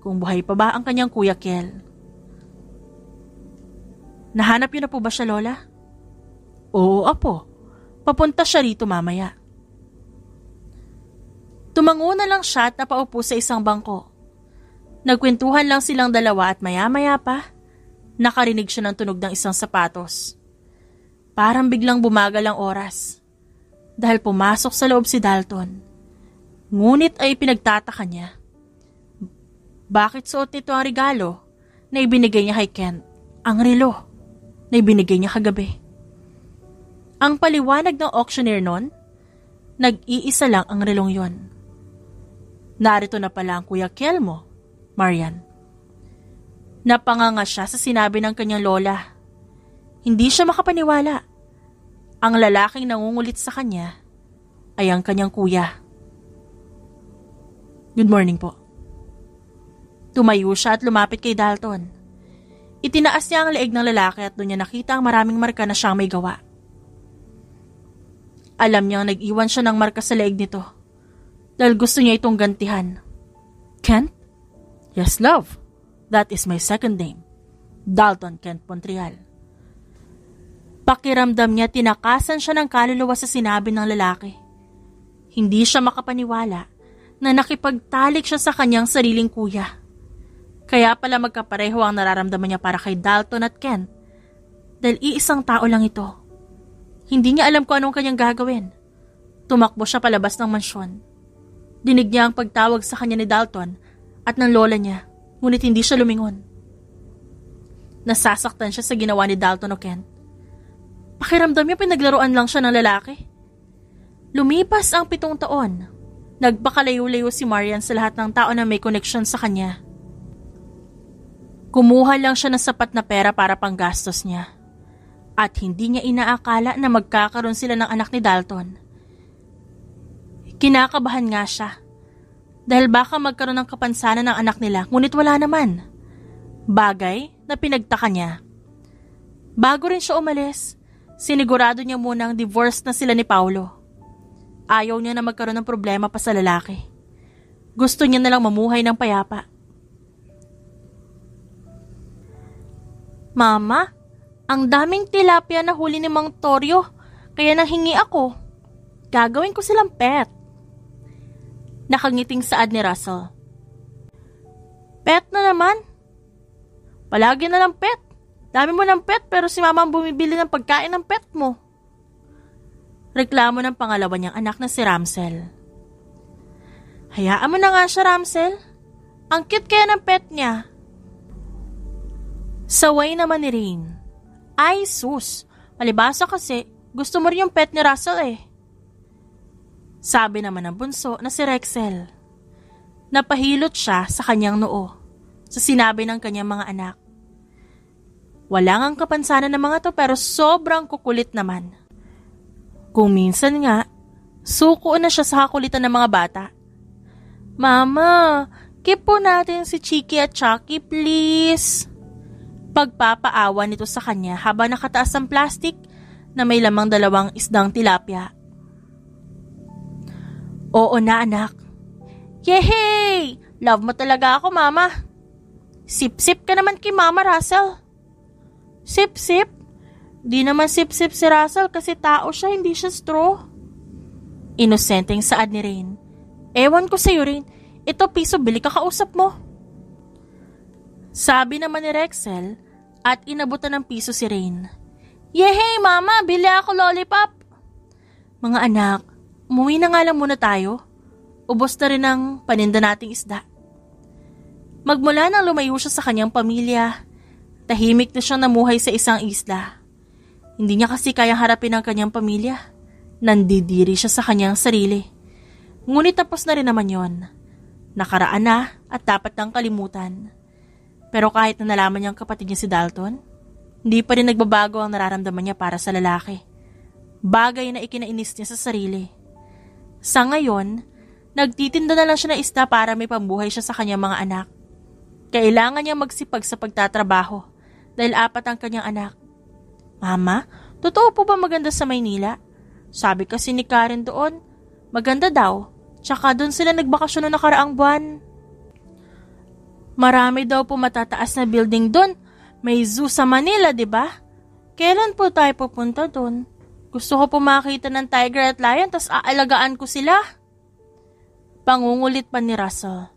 kung buhay pa ba ang kanyang kuya Kiel. Nahanap niyo na po ba siya, Lola? Oo, apo. Papunta siya rito mamaya. Tumango na lang siya at napaupo sa isang bangko. Nagkwentuhan lang silang dalawa at maya-maya pa, nakarinig siya ng tunog ng isang sapatos. Parang biglang bumagal ang oras. Dahil pumasok sa loob si Dalton. Ngunit ay pinagtataka niya. Bakit suot nito ang regalo na ibinigay niya kay Kent? Ang relo na ibinigay niya kagabi. Ang paliwanag ng auctioneer noon, nag-iisa lang ang relong yon. Narito na pala ang Kuya Kelmo, Marian. Napanganga siya sa sinabi ng kanyang lola. Hindi siya makapaniwala. Ang lalaking nangungulit sa kanya ay ang kanyang kuya. Good morning po. Tumayo siya at lumapit kay Dalton. Itinaas niya ang leeg ng lalaki at doon niya nakita ang maraming marka na siyang may gawa. Alam niyang nag-iwan siya ng marka sa leeg nito dahil gusto niya itong gantihan. Kent? Yes, love. That is my second name. Dalton Kent Montreal. Pakiramdam niya tinakasan siya ng kaluluwa sa sinabi ng lalaki. Hindi siya makapaniwala na nakipagtalik siya sa kanyang sariling kuya. Kaya pala magkapareho ang nararamdaman niya para kay Dalton at Kent dahil iisang tao lang ito. Hindi niya alam kung anong kanyang gagawin. Tumakbo siya palabas ng mansyon. Dinig niya ang pagtawag sa kanya ni Dalton at ng lola niya, ngunit hindi siya lumingon. Nasasaktan siya sa ginawa ni Dalton o Kent. Pakiramdam niya pinaglaruan lang siya ng lalaki. Lumipas ang 7 taon. Nagpakalayo-layo si Marian sa lahat ng tao na may koneksyon sa kanya. Kumuha lang siya ng sapat na pera para panggastos niya. At hindi niya inaakala na magkakaroon sila ng anak ni Dalton. Kinakabahan nga siya. Dahil baka magkaroon ng kapansanan ng anak nila, ngunit wala naman. Bagay na pinagtaka niya. Bago rin siya umalis, sinigurado niya muna ang divorce na sila ni Paulo. Ayaw niya na magkaroon ng problema pa sa lalaki. Gusto niya na lang mamuhay ng payapa. Mama, ang daming tilapia na huli ni Mang Torio, kaya nanghingi ako. Gagawin ko silang pet. Nakangiting saad ni Russell. Pet na naman? Palagi na lang pet. Dami mo ng pet pero si mama ang bumibili ng pagkain ng pet mo. Reklamo ng pangalawa niyang anak na si Ramsel. Hayaan mo na nga siya, Ramsel. Ang cute kaya ng pet niya. Saway naman ni Rain. Ay sus, palibasa kasi gusto mo rin yung pet ni Russell eh. Sabi naman ng bunso na si Rexel. Napahilot siya sa kanyang noo sa sinabi ng kanyang mga anak. Wala ngang kapansanan ng mga to pero sobrang kukulit naman. Kung minsan nga, suko na siya sa kakulitan ng mga bata. Mama, keep po natin si Chiki at Chucky please. Pagpapaawa nito sa kanya habang nakataas ang plastic na may lamang 2 isdang tilapia. Oo na anak. Yehey! Love mo talaga ako mama. Sip-sip ka naman kay Mama Russell. Sip-sip? Di naman sip-sip si Russell kasi tao siya, hindi siya straw. Inosenteng saad ni Rain. Ewan ko sa'yo Rain, ito piso bili kakausap mo. Sabi naman ni Rexel at inabutan ng piso si Rain. Yehey mama, bili ako lollipop. Mga anak, umuwi na nga lang muna tayo. Ubos na rin ang paninda nating isda. Magmula nang lumayo siya sa kanyang pamilya, tahimik na siyang namuhay sa isang isla. Hindi niya kasi kayang harapin ang kanyang pamilya. Nandidiri siya sa kanyang sarili. Ngunit tapos na rin naman yon. Nakaraan na at dapat nang kalimutan. Pero kahit na nalaman niyang kapatid niya si Dalton, hindi pa rin nagbabago ang nararamdaman niya para sa lalaki. Bagay na ikinainis niya sa sarili. Sa ngayon, nagtitinda na lang siya ng isda para may pambuhay siya sa kanyang mga anak. Kailangan niya magsipag sa pagtatrabaho dahil 4 ang kanyang anak. Mama, totoo po ba maganda sa Maynila? Sabi kasi ni Karen doon, maganda daw. Tsaka doon sila nagbakasyon noong nakaraang buwan. Marami daw po matataas na building doon. May zoo sa Manila, di ba? Kailan po tayo pupunta doon? Gusto ko po makita ng tiger at lion tas aalagaan ko sila. Pangungulit pa ni Russell.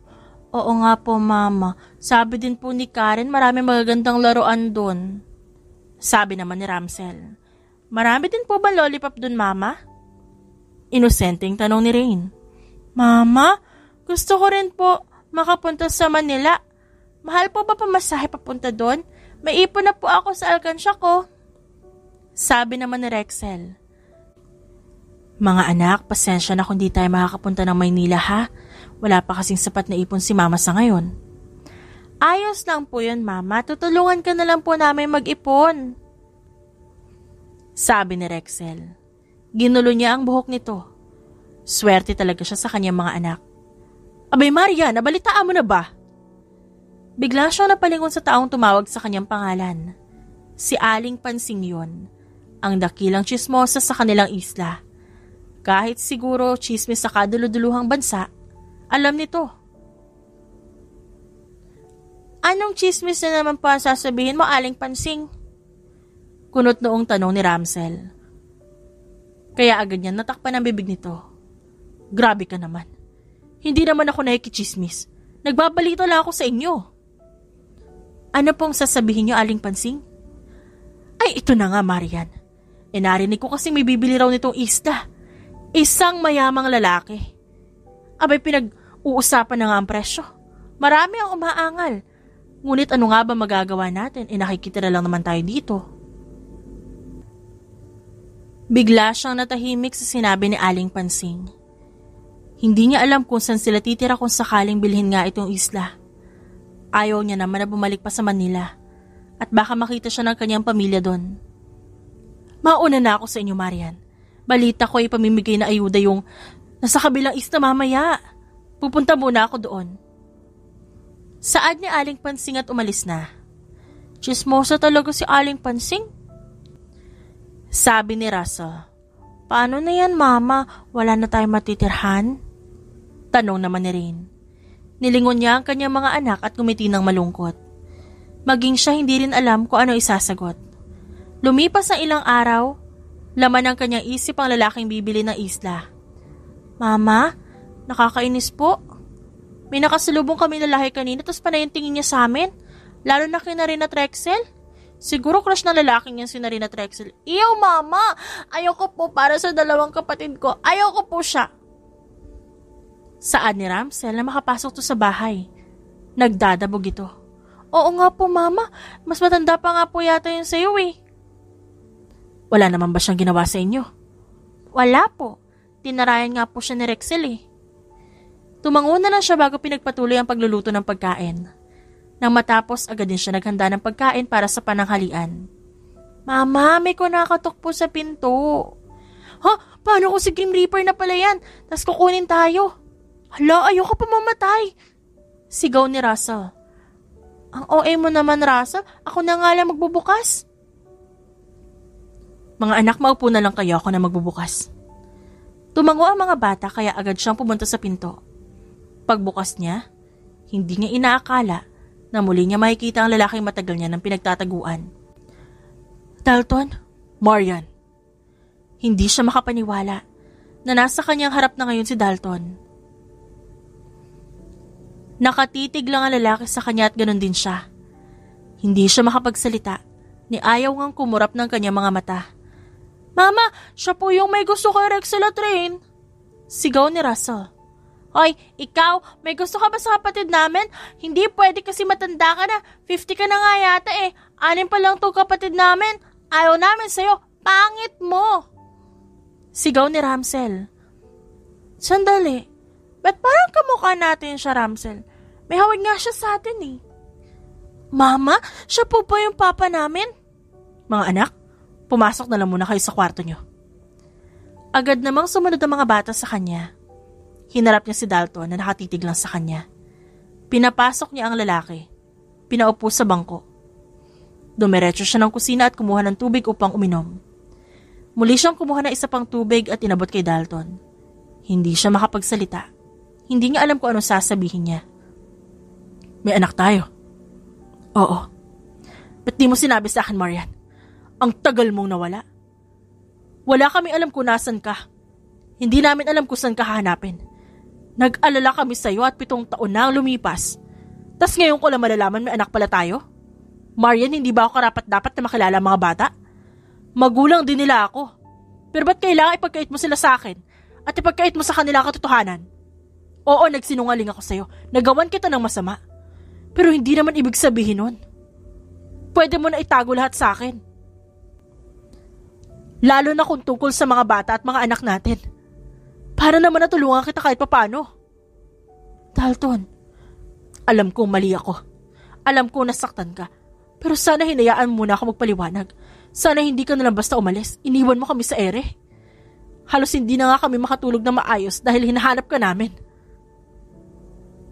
Oo nga po mama, sabi din po ni Karen marami magagandang laruan doon. Sabi naman ni Ramsel. Marami din po ba lollipop doon mama? Inosenteng tanong ni Rain. Mama, gusto ko rin po, makapunta sa Manila. Mahal po ba pamasahe papunta doon? May ipon na po ako sa alkansya ko. Sabi naman ni Rexel. Mga anak, pasensya na kung di tayo makakapunta ng Maynila ha. Wala pa kasing sapat na ipon si mama sa ngayon. Ayos lang po yun, mama. Tutulungan ka na lang po namin mag-ipon. Sabi ni Rexel. Ginulo niya ang buhok nito. Swerte talaga siya sa kanyang mga anak. Abay Maria, nabalitaan mo na ba? Bigla siyang napalingon sa taong tumawag sa kanyang pangalan. Si Aling Pansing yun, ang dakilang tsismosa sa kanilang isla. Kahit siguro tsismis sa kaduluduluhang bansa, alam nito. Anong tsismis na naman pa sasabihin mo, Aling Pansing? Kunot noong tanong ni Ramsel. Kaya agad niya natakpan ang bibig nito. Grabe ka naman. Hindi naman ako nakikichismis. Nagbabalita lang ako sa inyo. Ano pong sasabihin niyo, Aling Pansing? Ay, ito na nga, Marian. Narinig ko kasi may bibili raw nitong isda. Isang mayamang lalaki. Abay, pinag-uusapan na nga ang presyo. Marami ang umaangal. Ngunit ano nga ba magagawa natin? Nakikitira lang naman tayo dito. Bigla siyang natahimik sa sinabi ni Aling Pansing. Hindi niya alam kung saan sila titira kung sakaling bilhin nga itong isla. Ayaw niya naman na bumalik pa sa Manila at baka makita siya ng kanyang pamilya doon. Mauna na ako sa inyo, Marian. Balita ko ay pamimigay na ayuda yung nasa kabilang isla mamaya. Pupunta muna ako doon. Saad ni Aling Pansing at umalis na. Chismosa talaga si Aling Pansing. Sabi ni Russell. Paano na yan, Mama? Wala na tayong matitirhan? Tanong naman ni Rain. Nilingon niya ang kanyang mga anak at ngumiti ng malungkot. Maging siya hindi rin alam kung ano isasagot. Lumipas ang ilang araw, laman ng kanyang isip ang lalaking bibili ng isla. Mama, nakakainis po. May nakasalubong kami lalaki kanina tapos panay yung tingin niya sa amin. Lalo na kina Rina Trexel. Siguro crush ng lalaking yan si Rina Trexel. Iyaw, Mama! Ayoko po para sa dalawang kapatid ko. Ayoko po siya. Saan ni Ramsel na makapasok to sa bahay? Nagdadabog ito. Oo nga po, Mama. Mas matanda pa nga po yata yun sa'yo eh. Wala naman ba siyang ginawa sa inyo? Wala po. Tinarayan nga po siya ni Rexel eh. Tumango na lang siya bago pinagpatuloy ang pagluluto ng pagkain. Nang matapos, agad din siya naghanda ng pagkain para sa pananghalian. Mama, may kunakatok po sa pinto. Ha? Paano kung si Grim Reaper na pala yan? Tas kukunin tayo. Hala, ayoko pa mamatay. Sigaw ni Russell. Ang OA mo naman, Russell. Ako na nga lang magbubukas. Mga anak, maupo na lang kayo, ako na magbubukas. Tumango ang mga bata kaya agad siyang pumunta sa pinto. Pagbukas niya, hindi niya inaakala na muli niya makikita ang lalaking matagal niya ng pinagtataguan. Dalton? Marian. Hindi siya makapaniwala na nasa kanyang harap na ngayon si Dalton. Nakatitig lang ang lalaki sa kanya at ganun din siya. Hindi siya makapagsalita ni ayaw ngang kumurap ng kanyang mga mata. Mama, siya po yung may gusto kay Rexel at Rain. Sigaw ni Russell. Hoy, ikaw, may gusto ka ba sa kapatid namin? Hindi pwede kasi matanda ka na. 50 ka na nga yata eh. 6 pa lang itong kapatid namin. Ayaw namin sa'yo. Pangit mo. Sigaw ni Ramsel. Sandali. Ba't parang kamukha natin siya, Ramsel? May hawig nga siya sa atin eh. Mama, siya po ba yung papa namin? Mga anak, pumasok na lang muna kayo sa kwarto nyo. Agad namang sumunod ang mga bata sa kanya. Hinarap niya si Dalton na nakatitig lang sa kanya. Pinapasok niya ang lalaki. Pinaupo sa bangko. Dumiretso siya ng kusina at kumuha ng tubig upang uminom. Muli siyang kumuha ng isa pang tubig at inabot kay Dalton. Hindi siya makapagsalita. Hindi niya alam kung ano sasabihin niya. May anak tayo. Oo. Ba't di mo sinabi sa akin, Marian? Ang tagal mong nawala. Wala kami alam kung nasan ka. Hindi namin alam kung saan ka hahanapin. Nag-alala kami sa'yo at 7 taon na ang lumipas. Tas ngayon ko lang malalaman may anak pala tayo. Marian, hindi ba ako karapat-dapat na makilala ang mga bata? Magulang din nila ako. Pero ba't kailangan ipagkait mo sila sa akin at ipagkait mo sa kanila ang katotohanan? Oo, nagsinungaling ako sa'yo. Nagawan kita ng masama. Pero hindi naman ibig sabihin nun. Pwede mo na itago lahat sa akin. Lalo na kung tungkol sa mga bata at mga anak natin. Para naman natulungan kita kahit papano. Dalton, alam kong mali ako. Alam kong nasaktan ka. Pero sana hinayaan mo muna ako magpaliwanag. Sana hindi ka nalang basta umalis. Iniwan mo kami sa ere. Halos hindi na nga kami makatulog na maayos dahil hinahanap ka namin.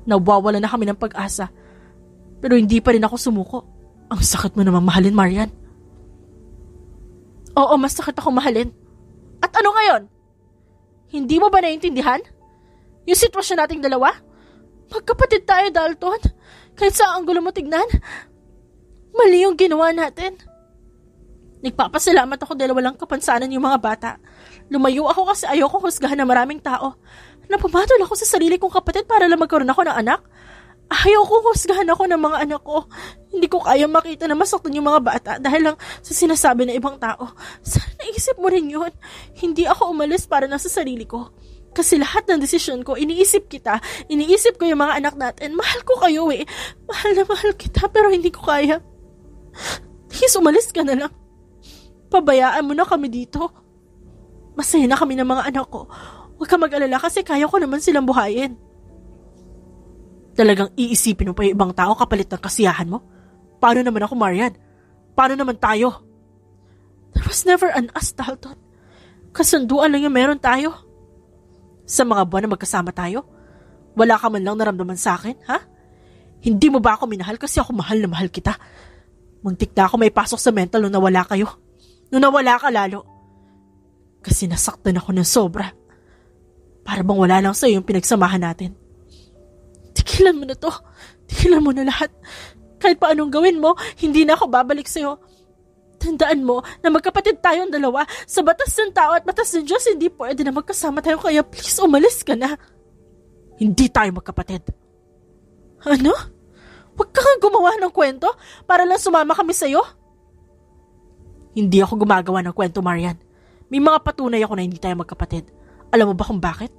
Nawawala na kami ng pag-asa. Pero hindi pa rin ako sumuko. Ang sakit mo namang mahalin, Marian. Oo, mas sakit ako mahalin. At ano ngayon? Hindi mo ba naiintindihan? Yung sitwasyon nating dalawa? Magkapatid tayo, Dalton. Kahit sa anggulo mo tignan, mali yung ginawa natin. Nagpapasalamat ako dahil walang kapansanan yung mga bata. Lumayo ako kasi ayoko husgahan ng maraming tao. Napamatol ako sa sarili kong kapatid para lang magkaroon ako ng anak. Ayoko husgahan ako ng mga anak ko. Hindi ko kaya makita na masaktan yung mga bata dahil lang sa sinasabi ng ibang tao. Sana naisip mo rin yun. Hindi ako umalis para nasa sarili ko. Kasi lahat ng desisyon ko, iniisip kita. Iniisip ko yung mga anak natin. Mahal ko kayo eh. Mahal na mahal kita pero hindi ko kaya. Please, umalis ka na lang. Pabayaan mo na kami dito. Masaya na kami ng mga anak ko. Huwag ka mag-alala kasi kaya ko naman silang buhayin. Talagang iisipin mo pa yung ibang tao kapalit ng kasiyahan mo? Paano naman ako, Marian? Paano naman tayo? There was never an us, Dalton. Kasunduan lang yung meron tayo. Sa mga buwan na magkasama tayo, wala ka man lang naramdaman sa akin, ha? Hindi mo ba ako minahal kasi ako mahal na mahal kita? Muntik na ako may pasok sa mental nung nawala kayo. Nung nawala ka lalo. Kasi nasaktan ako ng sobra. Para bang wala lang sa'yo yung pinagsamahan natin. Tigilan mo na to. Tigilan mo na lahat. Kahit pa anong gawin mo, hindi na ako babalik sa'yo. Tandaan mo na magkapatid tayong dalawa. Sa batas ng tao at batas ng Diyos, hindi pwede na magkasama tayo. Kaya please, umalis ka na. Hindi tayo magkapatid. Ano? Huwag ka nga gumawa ng kwento para lang sumama kami sa'yo. Hindi ako gumagawa ng kwento, Marian. May mga patunay ako na hindi tayo magkapatid. Alam mo ba kung bakit?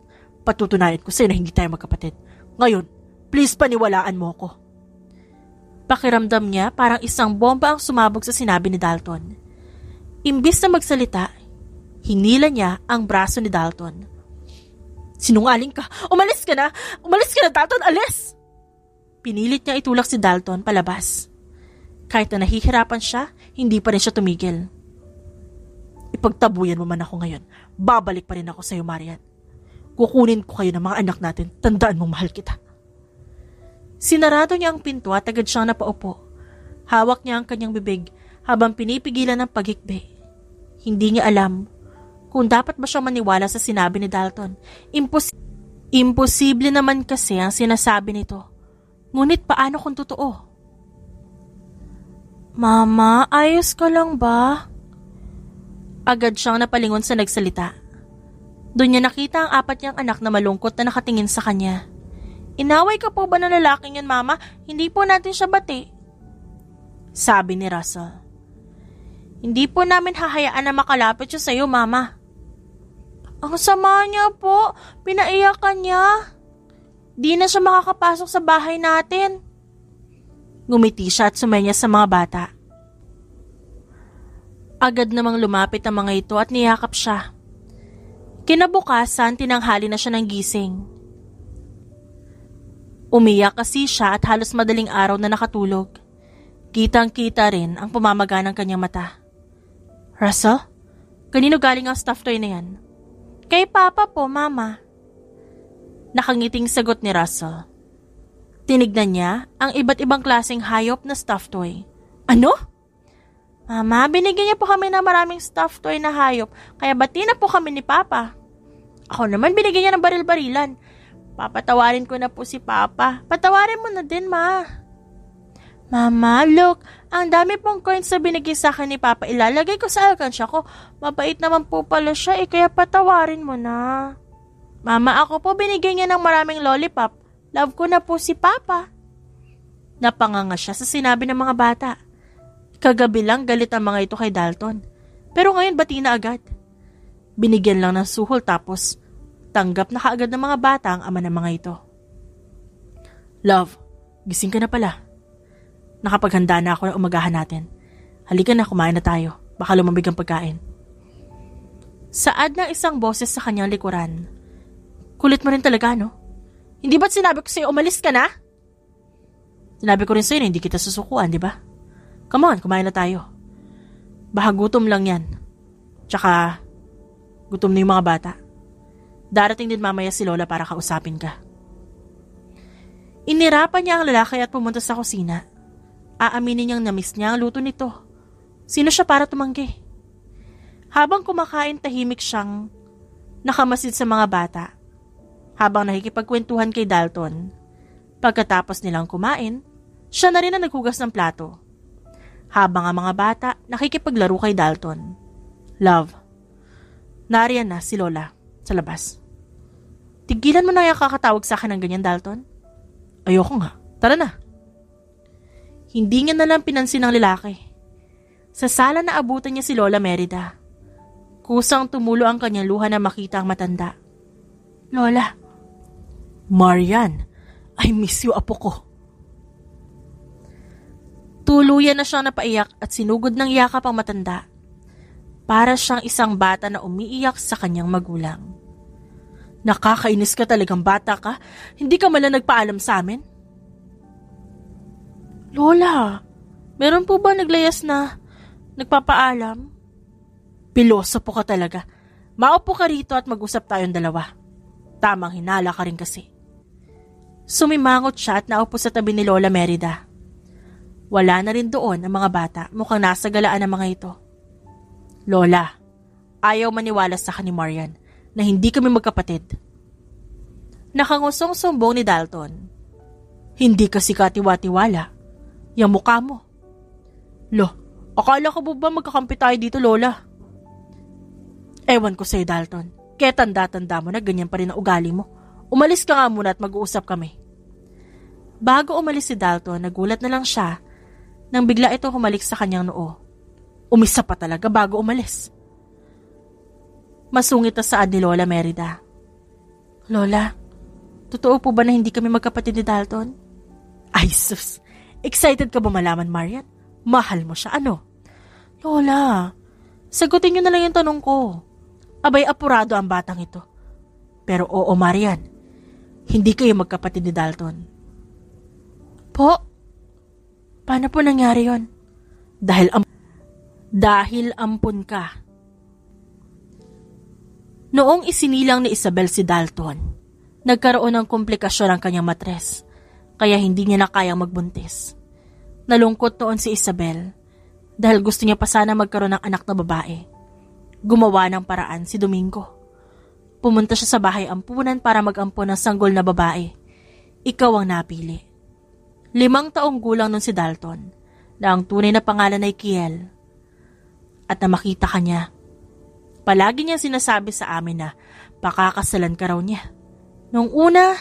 Patutunayan ko sa'yo na hindi tayo magkapatid. Ngayon, please paniwalaan mo ako. Pakiramdam niya parang isang bomba ang sumabog sa sinabi ni Dalton. Imbis na magsalita, hinila niya ang braso ni Dalton. Sinungaling ka! Umalis ka na! Umalis ka na, Dalton! Alis! Pinilit niya itulak si Dalton palabas. Kahit na nahihirapan siya, hindi pa rin siya tumigil. Ipagtabuyan mo man ako ngayon, babalik pa rin ako sa iyo, Marian. Kukunin ko kayo ng mga anak natin, tandaan mong mahal kita. Sinarado niya ang pinto at agad siyang napaupo. Hawak niya ang kanyang bibig habang pinipigilan ng paghikbi. Hindi niya alam kung dapat ba siyang maniwala sa sinabi ni Dalton. Imposible naman kasi ang sinasabi nito. Ngunit paano kung totoo? Mama, ayos ka lang ba? Agad siyang napalingon sa nagsalita. Doon niya nakita ang 4 niyang anak na malungkot na nakatingin sa kanya. Inaway ka po ba ng lalaking yan, Mama? Hindi po natin siya bati. Sabi ni Russell. Hindi po namin hahayaan na makalapit siya sa'yo, Mama. Ang sama niya po. Pinaiyakan niya. Di na siya makakapasok sa bahay natin. Ngumiti siya at sumenya sa mga bata. Agad namang lumapit ang mga ito at niyakap siya. Kinabukasan, tinanghali na siya ng gising. Umiyak kasi siya at halos madaling araw na nakatulog. Kitang-kita rin ang pumamaga ng kanyang mata. Russell? Kanino galing ang stuffed toy na yan? Kay Papa po, Mama. Nakangiting sagot ni Russell. Tinignan niya ang iba't ibang klaseng hayop na stuffed toy. Ano? Mama, binigyan niya po kami ng maraming stuffed toy na hayop, kaya bati na po kami ni Papa. Ako naman binigyan niya ng baril-barilan. Papatawarin ko na po si Papa. Patawarin mo na din, Ma. Mama, look, ang dami pong coins na binigay sa akin ni Papa. Ilalagay ko sa alkansya ko. Mabait naman po pala siya kaya patawarin mo na. Mama, ako po binigyan niya ng maraming lollipop. Love ko na po si Papa. Napanganga siya sa sinabi ng mga bata. Kagabi lang galit ang mga ito kay Dalton. Pero ngayon bati na agad. Binigyan lang ng suhol tapos tanggap na kaagad ng mga bata ang ama ng mga ito. Love, gising ka na pala. Nakapaghanda na ako ng umagahan natin. Halika na, kumain na tayo. Baka lumamig ang pagkain. Saad ng isang boses sa kanyang likuran. Kulit mo rin talaga, no? Hindi ba't sinabi ko sa'yo umalis ka na? Sinabi ko rin sa'yo na hindi kita susukuan, di ba? Come on, kumain na tayo. Baka gutom lang yan. Tsaka, gutom na yung mga bata. Darating din mamaya si Lola para kausapin ka. Inirapan niya ang lalaki at pumunta sa kusina. Aaminin niyang namiss niya ang luto nito. Sino siya para tumanggi? Habang kumakain, tahimik siyang nakamasid sa mga bata. Habang nakikipagkwentuhan kay Dalton. Pagkatapos nilang kumain, siya na rin ang naghugas ng plato. Habang ang mga bata nakikipaglaro kay Dalton. Love, nariyan na si Lola sa labas. Tigilan mo na yung kakatawag sa akin ng ganyan, Dalton. Ayoko nga. Tara na. Hindi niya nalang pinansin ng lalaki. Sa sala na abutan niya si Lola Merida. Kusang tumulo ang kanyang luha na makita ang matanda. Lola. Marian, I miss you, apo ko. Tuluyan na siyang napaiyak at sinugod ng yakap ang matanda. Para siyang isang bata na umiiyak sa kanyang magulang. Nakakainis ka talagang bata ka. Hindi ka man lang nagpaalam sa amin. Lola, meron po ba naglayas na nagpapaalam? Pilosopo ka talaga. Maupo ka rito at mag-usap tayong dalawa. Tamang hinala ka rin kasi. Sumimangot siya at naupo sa tabi ni Lola Merida. Wala na rin doon ang mga bata. Mukhang nasa galaan ang mga ito. Lola, ayaw maniwala sa akin ni Marian na hindi kami magkapatid. Nakangusong sumbong ni Dalton. Hindi kasi katiwa-tiwala. Yang mukha mo. Lo, akala ko ba magkakampi tayo dito, Lola? Ewan ko sa'yo, Dalton. Kaya tanda-tanda mo na ganyan pa rin ang ugali mo. Umalis ka nga muna at mag-uusap kami. Bago umalis si Dalton, nagulat na lang siya nang bigla itong humalik sa kanyang noo. Umisa pa talaga bago umalis. Masungit na saad ni Lola Merida. Lola, totoo po ba na hindi kami magkapatid ni Dalton? Ay sus, excited ka ba malaman, Marian? Mahal mo siya, ano? Lola, sagutin niyo na lang yung tanong ko. Abay, apurado ang batang ito. Pero oo, Marian, hindi kayo magkapatid ni Dalton. Po? Paano po nangyari yon? Dahil ampun ka. Noong isinilang ni Isabel si Dalton, nagkaroon ng komplikasyon ang kanyang matres, kaya hindi niya na kayang magbuntis. Nalungkot noon si Isabel dahil gusto niya pa sana magkaroon ng anak na babae. Gumawa ng paraan si Domingo. Pumunta siya sa bahay ampunan para mag-ampon ng sanggol na babae. Ikaw ang napili. 5 taong gulang nun si Dalton na ang tunay na pangalan ay Kiel. At na makita ka niya, palagi niya sinasabi sa amin na pakakasalan ka raw niya. Noong una,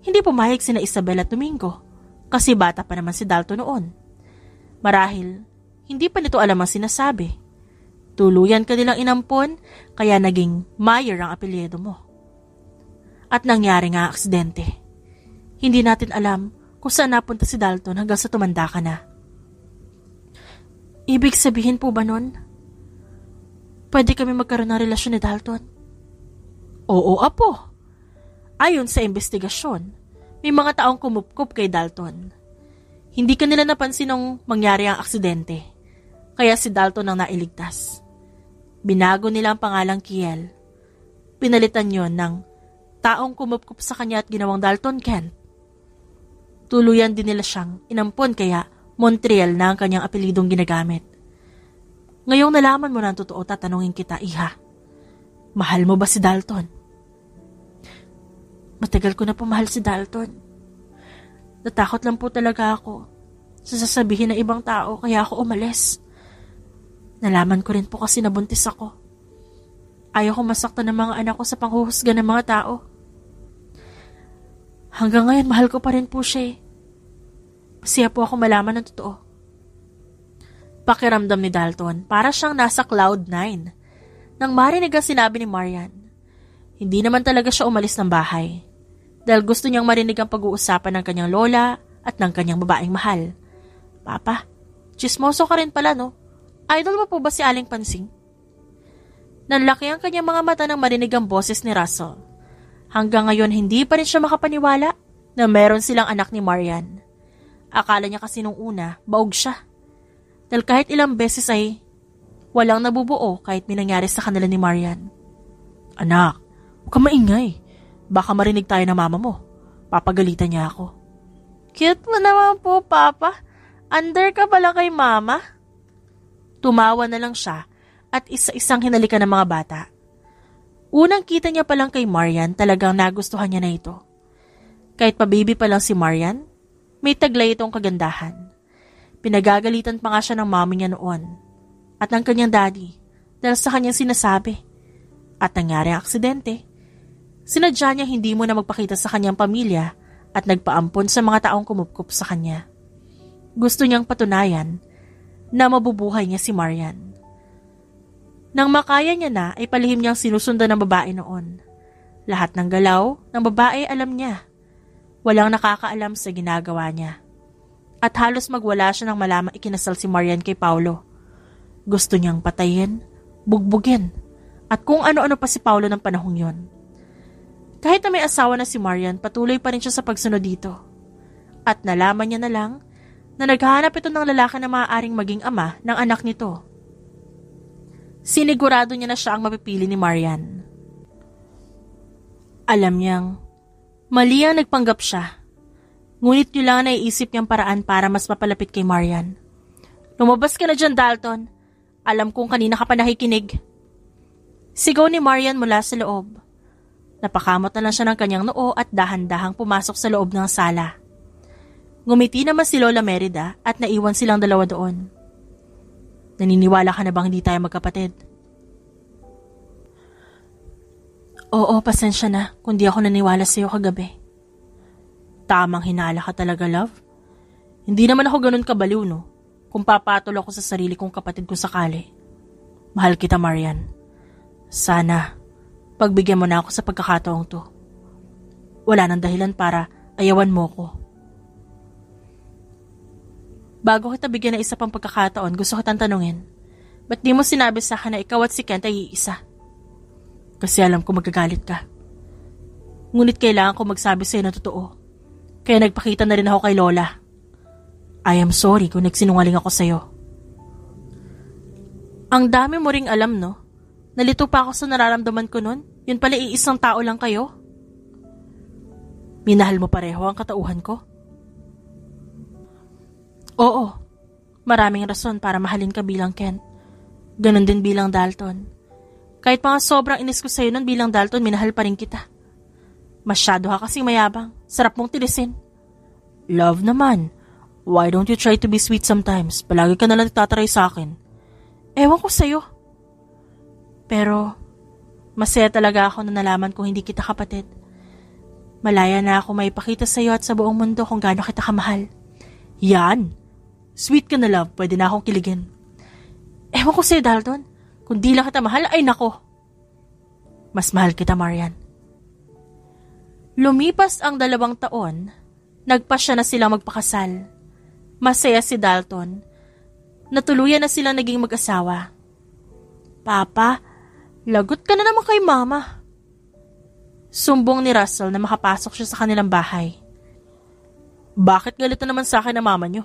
hindi pumayag sina Isabel at Domingo kasi bata pa naman si Dalton noon. Marahil, hindi pa nito alam ang sinasabi. Tuluyan ka nilang inampon kaya naging Meyer ang apelyido mo. At nangyari nga ang aksidente. Hindi natin alam kung saan napunta si Dalton hanggang sa tumanda ka na. Ibig sabihin po ba nun? Pwede kami magkaroon ng relasyon ni Dalton? Oo, apo. Ayon sa investigasyon, may mga taong kumupkup kay Dalton. Hindi kanila napansin nung mangyari ang aksidente, kaya si Dalton ang nailigtas. Binago nila ang pangalang Kiel. Pinalitan yon ng taong kumupkup sa kanya at ginawang Dalton Kent. Tuluyan din nila siyang inampon kaya Montreal na ang kanyang apelidong ginagamit. Ngayong nalaman mo na ang totoo, tatanungin kita, Iha. Mahal mo ba si Dalton? Matagal ko na pumahal si Dalton. Natakot lang po talaga ako sa sasabihin ng ibang tao kaya ako umalis. Nalaman ko rin po kasi nabuntis ako. Ayaw ko masaktan ng mga anak ko sa panghuhusga ng mga tao. Hanggang ngayon, mahal ko pa rin po siya. Masaya po ako malaman ng totoo. Pakiramdam ni Dalton, para siyang nasa cloud 9. Nang marinig ang sinabi ni Marian, hindi naman talaga siya umalis ng bahay. dahil gusto niyang marinig ang pag-uusapan ng kanyang lola at ng kanyang babaeng mahal. Papa, chismoso ka rin pala, no? Idol mo po ba si Aling Pansing? Nanlaki ang kanyang mga mata nang marinig ang boses ni Russell. Hanggang ngayon hindi pa rin siya makapaniwala na meron silang anak ni Marian. Akala niya kasi nung una, baog siya. Dahil kahit ilang beses ay walang nabubuo kahit may nangyari sa kanila ni Marian. Anak, huwag ka maingay. Baka marinig tayo ng mama mo. Papagalitan niya ako. Cute mo naman po, Papa. Under ka pala kay Mama. Tumawa na lang siya at isa-isang hinalikan ng mga bata. Unang kita niya palang kay Marian, talagang nagustuhan niya na ito. Kahit pa baby pa lang si Marian, may taglay itong kagandahan. Pinagagalitan pa nga siya ng mami niya noon at ng kanyang daddy dahil sa kanyang sinasabi. At nangyari ang aksidente. Sinadya niya hindi mo na magpakita sa kanyang pamilya at nagpaampon sa mga taong kumupkup sa kanya. Gusto niyang patunayan na mabubuhay niya si Marian. Nang makaya niya na ay palihim niyang sinusundan ng babae noon. Lahat ng galaw ng babae alam niya. Walang nakakaalam sa ginagawa niya. At halos magwala siya nang malamang ikinasal si Marian kay Paulo. Gusto niyang patayin, bugbugin, at kung ano-ano pa si Paulo ng panahong yon. Kahit na may asawa na si Marian, patuloy pa rin siya sa pagsunod dito. At nalaman niya na lang na naghahanap ito ng lalaki na maaaring maging ama ng anak nito. Sinigurado niya na siya ang mapipili ni Marian. Alam niyang mali ang nagpanggap siya. Ngunit yun lang ang naiisip niyang paraan para mas mapalapit kay Marian. Lumabas ka na dyan, Dalton. Alam kong kanina ka pa nakikinig. Sigaw ni Marian mula sa loob. Napakamot na lang siya ng kanyang noo at dahan-dahang pumasok sa loob ng sala. Ngumiti naman si Lola Merida at naiwan silang dalawa doon. Naniniwala ka na bang hindi tayo magkapatid? Oo, pasensya na kung di ako naniwala sa iyo kagabi. Tamang hinala ka talaga, love. Hindi naman ako ganun kabaliw, no? Kung papatol ako sa sarili kong kapatid kung sakali. Mahal kita, Marian. Sana pagbigyan mo na ako sa pagkakataong to. Wala nang dahilan para ayawan mo ko. Bago kita bigyan ng isa pang pagkakataon, gusto kitang tanungin, ba't di mo sinabi sa akin na ikaw at si Kent ay iisa? Kasi alam ko magagalit ka. Ngunit kailangan ko magsabi sa'yo na totoo. Kaya nagpakita na rin ako kay Lola. I am sorry kung nagsinungaling ako sa'yo. Ang dami mo ring alam, no? Nalito pa ako sa nararamdaman ko nun. Yun pala iisang tao lang kayo. Minahal mo pareho ang katauhan ko? Oo. Maraming rason para mahalin ka bilang Kent. Ganon din bilang Dalton. Kahit pa nga sobrang inis ko sa'yo nun bilang Dalton, minahal pa rin kita. Masyado ka kasing mayabang. Sarap mong tilisin. Love naman. Why don't you try to be sweet sometimes? Palagi ka nalang nagtataray sa akin. Ewan ko sa'yo. Pero, masaya talaga ako na nalaman kong hindi kita kapatid. Malaya na ako maipakita sa iyo at sa buong mundo kung gaano kita kamahal. Yan! Sweet ka na, love. Pwede na akong kiligin. Ewan ko sa'yo, Dalton. Kung di lang kita mahal, ay nako. Mas mahal kita, Marian. Lumipas ang 2 taon, nagpasya na silang magpakasal. Masaya si Dalton. Natuluyan na silang naging mag-asawa. Papa, lagot ka na naman kay Mama. Sumbong ni Russell na makapasok siya sa kanilang bahay. Bakit galit na naman sa akin ang mama niyo?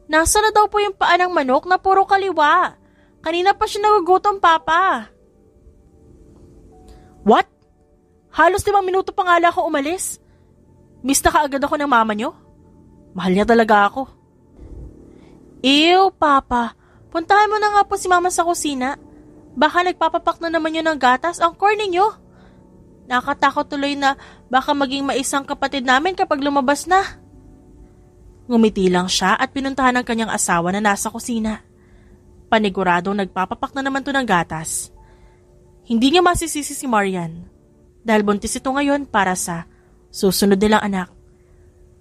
Nasa na daw po yung paa ng manok na puro kaliwa. Kanina pa siya nagugutom, Papa. What? Halos 5 minuto pa nga lang ako umalis. Miss na kaagad ako ng mama niyo? Mahal niya talaga ako. Ew, Papa. Puntahan mo na nga po si Mama sa kusina. Baka nagpapapak na naman yun ng gatas. Ang corny niyo. Nakatakot tuloy na baka maging maisang kapatid namin kapag lumabas na. Ngumiti lang siya at pinuntahan ng kanyang asawa na nasa kusina. Paniguradong nagpapapak na naman to ng gatas. Hindi niya masisisi si Marian dahil buntis ito ngayon para sa susunod nilang anak.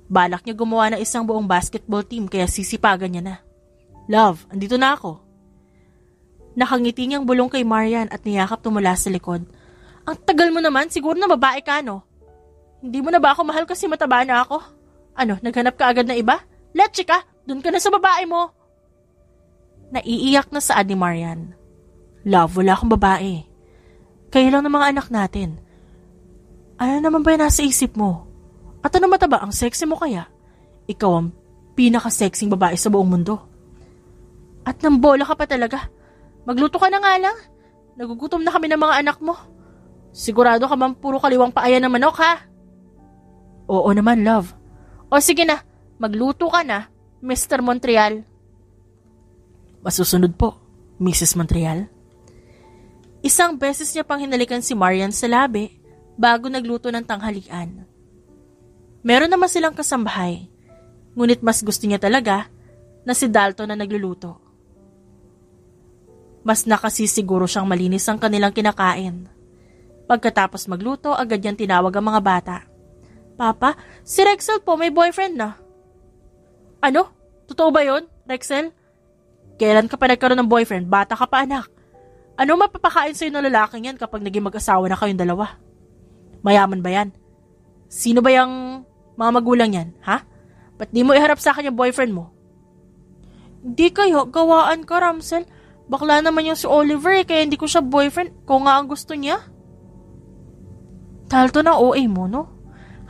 Balak niya gumawa ng isang buong basketball team kaya sisipagan niya na. Love, andito na ako. Nakangiti niyang bulong kay Marian at niyakap tumula sa likod. Ang tagal mo naman, siguro na babae ka, no? Hindi mo na ba ako mahal kasi mataba na ako? Ano, naghanap ka agad na iba? Let's ka, dun ka na sa babae mo. Naiiyak na saad ni Marian. Love, wala akong babae. Kayo lang ng mga anak natin. Ano naman ba yung nasa isip mo? At ano mataba, ang sexy mo kaya? Ikaw ang pinaka-sexing babae sa buong mundo. At nang bola ka pa talaga. Magluto ka na nga lang. Nagugutom na kami ng mga anak mo. Sigurado ka bang puro kaliwang paaya ng manok, ha? Oo naman, love. O sige na, magluto ka na, Mr. Montreal. Masusunod po, Mrs. Montreal. Isang beses niya pang hinalikan si Marian sa labi bago nagluto ng tanghalian. Meron naman silang kasambahay, ngunit mas gusto niya talaga na si Dalton na nagluluto. Mas nakasisiguro siyang malinis ang kanilang kinakain. Pagkatapos magluto, agad niyang tinawag ang mga bata. Papa, si Rexel po may boyfriend na. Ano? Totoo ba yun, Rexel? Kailan ka pa nagkaroon ng boyfriend? Bata ka pa, anak. Ano mapapakain sa'yo ng lalaking yan kapag naging mag-asawa na kayong dalawa? Mayaman ba yan? Sino ba yung mga magulang yan, ha? Ba't di mo iharap sa akin yung boyfriend mo? Hindi kayo, gawaan ka, Ramsel. Bakla naman yung si Oliver kaya hindi ko siya boyfriend. Kung nga ang gusto niya. Talto na OA mo, no?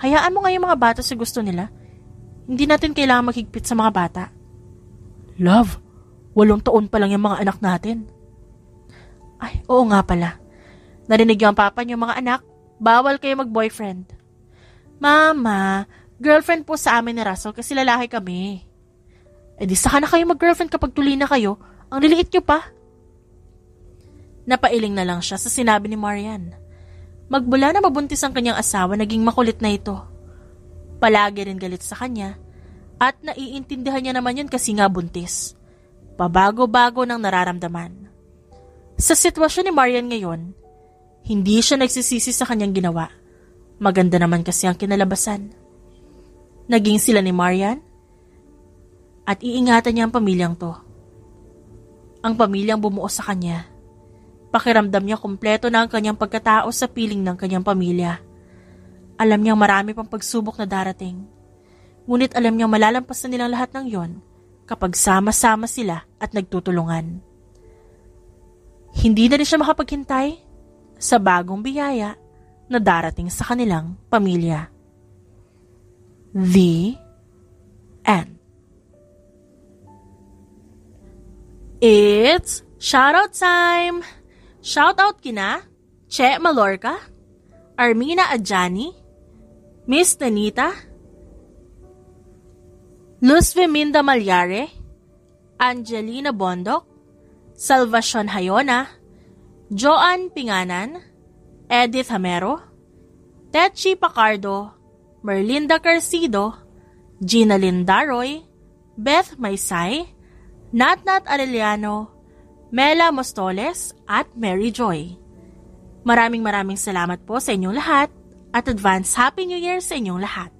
Hayaan mo nga yung mga bata sa gusto nila. Hindi natin kailangan maghigpit sa mga bata. Love, 8 taon pa lang yung mga anak natin. Ay, oo nga pala. Narinig yung papa niyo mga anak, bawal kayo mag-boyfriend. Mama, girlfriend po sa amin ni Russell kasi lalaki kami. Eh di saka na kayo mag-girlfriend kapag tuli na kayo, ang liliit niyo pa. Napailing na lang siya sa sinabi ni Marian. Magmula na mabuntis ang kanyang asawa, naging makulit na ito. Palagi rin galit sa kanya at naiintindihan niya naman yun kasi nga buntis. Pabago-bago ng nararamdaman. Sa sitwasyon ni Marian ngayon, hindi siya nagsisisi sa kanyang ginawa. Maganda naman kasi ang kinalabasan. Naging sila ni Marian at iingatan niya ang pamilyang to. Ang pamilyang bumuo sa kanya. Pakiramdam niya kumpleto na ang kanyang pagkatao sa piling ng kanyang pamilya. Alam niyang marami pang pagsubok na darating. Ngunit alam niyang malalampasan nilang lahat ng yon kapag sama-sama sila at nagtutulungan. Hindi na rin siya makapaghintay sa bagong biyaya na darating sa kanilang pamilya. The end. It's shoutout time! Shoutout kina Che Malorca, Armina Adjani, Miss Tanita, Luz Feminda Malyare, Angelina Bondok, Salvacion Hayona, Joan Pinganan, Edith Hamero, Techi Pacardo, Merlinda Carcido, Gina Lindaroy, Beth Maysay, Natnat Arellano, Mela Mostoles at Mary Joy. Maraming salamat po sa inyong lahat at advance Happy New Year sa inyong lahat.